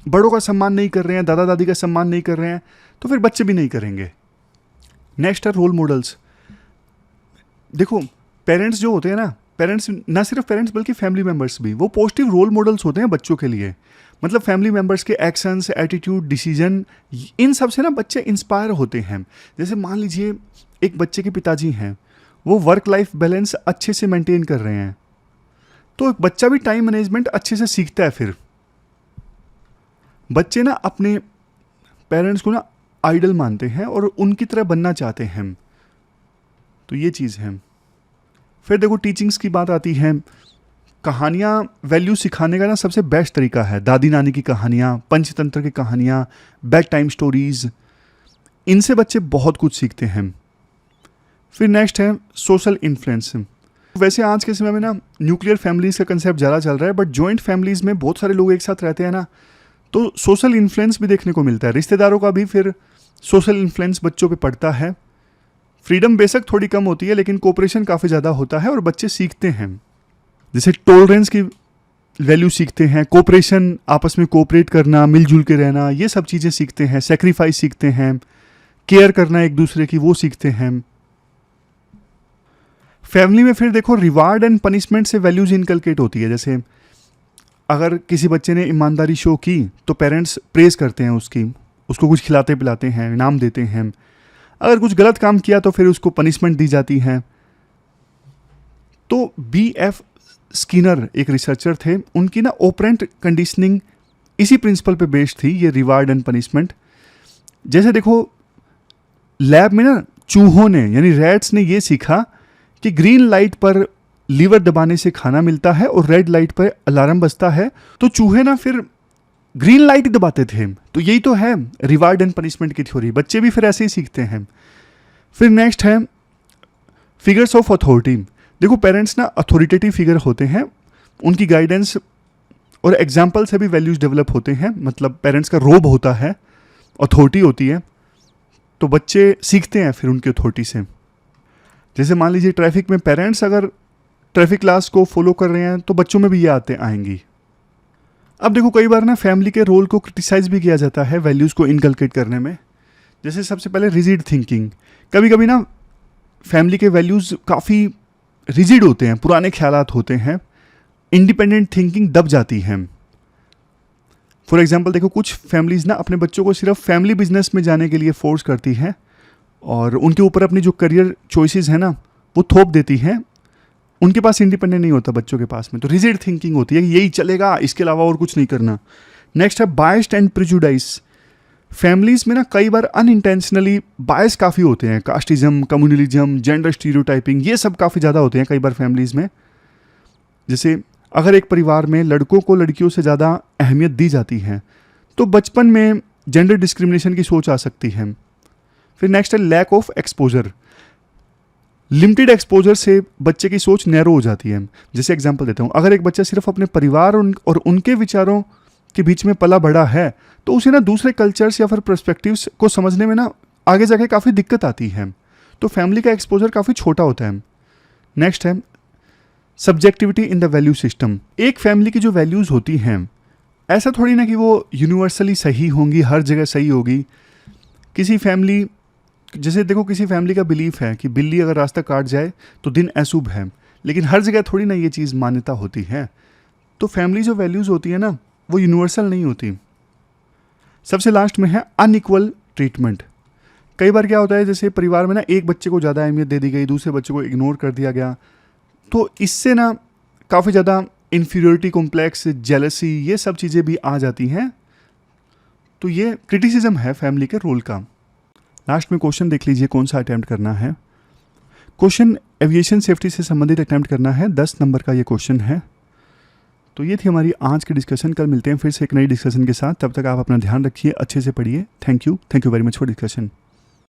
बड़ों का सम्मान नहीं कर रहे हैं, दादा दादी का सम्मान नहीं कर रहे हैं, तो फिर बच्चे भी नहीं करेंगे। नेक्स्ट है रोल मॉडल्स। देखो, पेरेंट्स जो होते हैं ना, पेरेंट्स ना सिर्फ पेरेंट्स बल्कि फैमिली मेम्बर्स भी, वो पॉजिटिव रोल मॉडल्स होते हैं बच्चों के लिए। मतलब फैमिली मेम्बर्स के एक्शंस, एटीट्यूड, डिसीजन, इन सब से ना बच्चे इंस्पायर होते हैं। जैसे मान लीजिए एक बच्चे के पिताजी हैं, वो वर्क लाइफ बैलेंस अच्छे से मेंटेन कर रहे हैं, तो एक बच्चा भी टाइम मैनेजमेंट अच्छे से सीखता है। फिर बच्चे ना अपने पेरेंट्स को ना आइडल मानते हैं और उनकी तरह बनना चाहते हैं। तो ये चीज़ है। फिर देखो टीचिंग्स की बात आती है। कहानियाँ वैल्यू सिखाने का ना सबसे बेस्ट तरीका है। दादी नानी की कहानियाँ, पंचतंत्र की कहानियाँ, बेड टाइम स्टोरीज, इनसे बच्चे बहुत कुछ सीखते हैं। फिर नेक्स्ट है सोशल इन्फ्लुएंस। वैसे आज के समय में ना न्यूक्लियर फैमिलीज का कंसेप्ट ज़्यादा चल रहा है, बट जॉइंट फैमिलीज में बहुत सारे लोग एक साथ रहते हैं ना, तो सोशल इन्फ्लुएंस भी देखने को मिलता है। रिश्तेदारों का भी फिर सोशल इन्फ्लुएंस बच्चों पे पड़ता है। फ्रीडम बेशक थोड़ी कम होती है, लेकिन कोऑपरेशन काफ़ी ज़्यादा होता है और बच्चे सीखते हैं। जैसे टॉलरेंस की वैल्यू सीखते हैं, कोऑपरेशन, आपस में कोऑपरेट करना, मिलजुल के रहना, ये सब चीज़ें सीखते हैं। सेक्रीफाइस सीखते हैं, केयर करना एक दूसरे की, वो सीखते हैं। फैमिली में फिर देखो रिवार्ड एंड पनिशमेंट से वैल्यूज इनकलकेट होती है। जैसे अगर किसी बच्चे ने ईमानदारी शो की तो पेरेंट्स प्रेज करते हैं उसको कुछ खिलाते पिलाते हैं, इनाम देते हैं। अगर कुछ गलत काम किया तो फिर उसको पनिशमेंट दी जाती है। तो B.F. स्किनर एक रिसर्चर थे, उनकी ना ऑपरेंट कंडीशनिंग इसी प्रिंसिपल पे बेस्ड थी, ये रिवार्ड एंड पनिशमेंट। जैसे देखो लैब में ना चूहों ने यानी रैट्स ने ये सीखा कि ग्रीन लाइट पर लीवर दबाने से खाना मिलता है और रेड लाइट पर अलार्म बजता है, तो चूहे ना फिर ग्रीन लाइट दबाते थे। तो यही तो है रिवार्ड एंड पनिशमेंट की थ्योरी। बच्चे भी फिर ऐसे ही सीखते हैं। फिर नेक्स्ट है फिगर्स ऑफ अथॉरिटी। देखो पेरेंट्स ना अथॉरिटेटिव फिगर होते हैं, उनकी गाइडेंस और एग्जाम्पल से भी वैल्यूज डेवलप होते हैं। मतलब पेरेंट्स का रोब होता है, अथॉरिटी होती है, तो बच्चे सीखते हैं फिर उनकी अथॉरिटी से। जैसे मान लीजिए ट्रैफिक में पेरेंट्स अगर ट्रैफिक लॉस को फॉलो कर रहे हैं तो बच्चों में भी ये आते आएंगी। अब देखो कई बार ना फैमिली के रोल को क्रिटिसाइज भी किया जाता है वैल्यूज़ को इनकलकेट करने में। जैसे सबसे पहले रिजिड थिंकिंग। कभी कभी ना फैमिली के वैल्यूज़ काफ़ी रिजिड होते हैं, पुराने ख्यालात होते हैं, इंडिपेंडेंट थिंकिंग दब जाती है। फॉर एग्जांपल देखो कुछ फैमिलीज़ ना अपने बच्चों को सिर्फ फैमिली बिजनेस में जाने के लिए फोर्स करती हैं और उनके ऊपर अपनी जो करियर चॉइसेस है ना वो थोप देती हैं। उनके पास इंडिपेंडेंट नहीं होता बच्चों के पास में, तो रिजिड थिंकिंग होती है कि यही चलेगा, इसके अलावा और कुछ नहीं करना। नेक्स्ट है बायस्ड एंड प्रेजुडाइज। फैमिलीज़ में ना कई बार अनइंटेंशनली बायस काफ़ी होते हैं। कास्टिज्म, कम्युनलिज्म, जेंडर स्टीरियोटाइपिंग, ये सब काफ़ी ज़्यादा होते हैं कई बार फैमिलीज़ में। जैसे अगर एक परिवार में लड़कों को लड़कियों से ज़्यादा अहमियत दी जाती है तो बचपन में जेंडर डिस्क्रिमिनेशन की सोच आ सकती है। फिर नेक्स्ट है lack of exposure. Limited exposure से बच्चे की सोच नैरो हो जाती है। जैसे एग्जांपल देता हूँ, अगर एक बच्चा सिर्फ अपने परिवार और उनके विचारों के बीच में पला बड़ा है तो उसे ना दूसरे कल्चर्स या फिर पर्सपेक्टिव्स को समझने में ना आगे जाके काफ़ी दिक्कत आती है। तो फैमिली का एक्सपोजर काफ़ी छोटा होता है। नेक्स्ट है subjectivity in the value system. एक फैमिली की जो वैल्यूज़ होती हैं, ऐसा थोड़ी ना कि वो यूनिवर्सली सही होंगी, हर जगह सही होगी। किसी फैमिली, जैसे देखो किसी फैमिली का बिलीफ है कि बिल्ली अगर रास्ता काट जाए तो दिन अशुभ है, लेकिन हर जगह थोड़ी ना ये चीज़ मान्यता होती है। तो फैमिली जो वैल्यूज़ होती है ना, वो यूनिवर्सल नहीं होती। सबसे लास्ट में है अनइक्वल ट्रीटमेंट। कई बार क्या होता है, जैसे परिवार में ना एक बच्चे को ज़्यादा अहमियत दे दी गई, दूसरे बच्चे को इग्नोर कर दिया गया, तो इससे ना काफ़ी ज़्यादा इन्फीरियोरिटी कॉम्प्लेक्स, जेलसी, ये सब चीज़ें भी आ जाती हैं। तो ये क्रिटिसिज्म है फैमिली के रोल का। लास्ट में क्वेश्चन देख लीजिए कौन सा अटैम्प्ट करना है। क्वेश्चन एविएशन सेफ्टी से संबंधित अटैम्प्ट करना है, 10 नंबर का ये क्वेश्चन है। तो ये थी हमारी आज की डिस्कशन। कल मिलते हैं फिर से एक नई डिस्कशन के साथ। तब तक आप अपना ध्यान रखिए, अच्छे से पढ़िए। Thank you very much for discussion.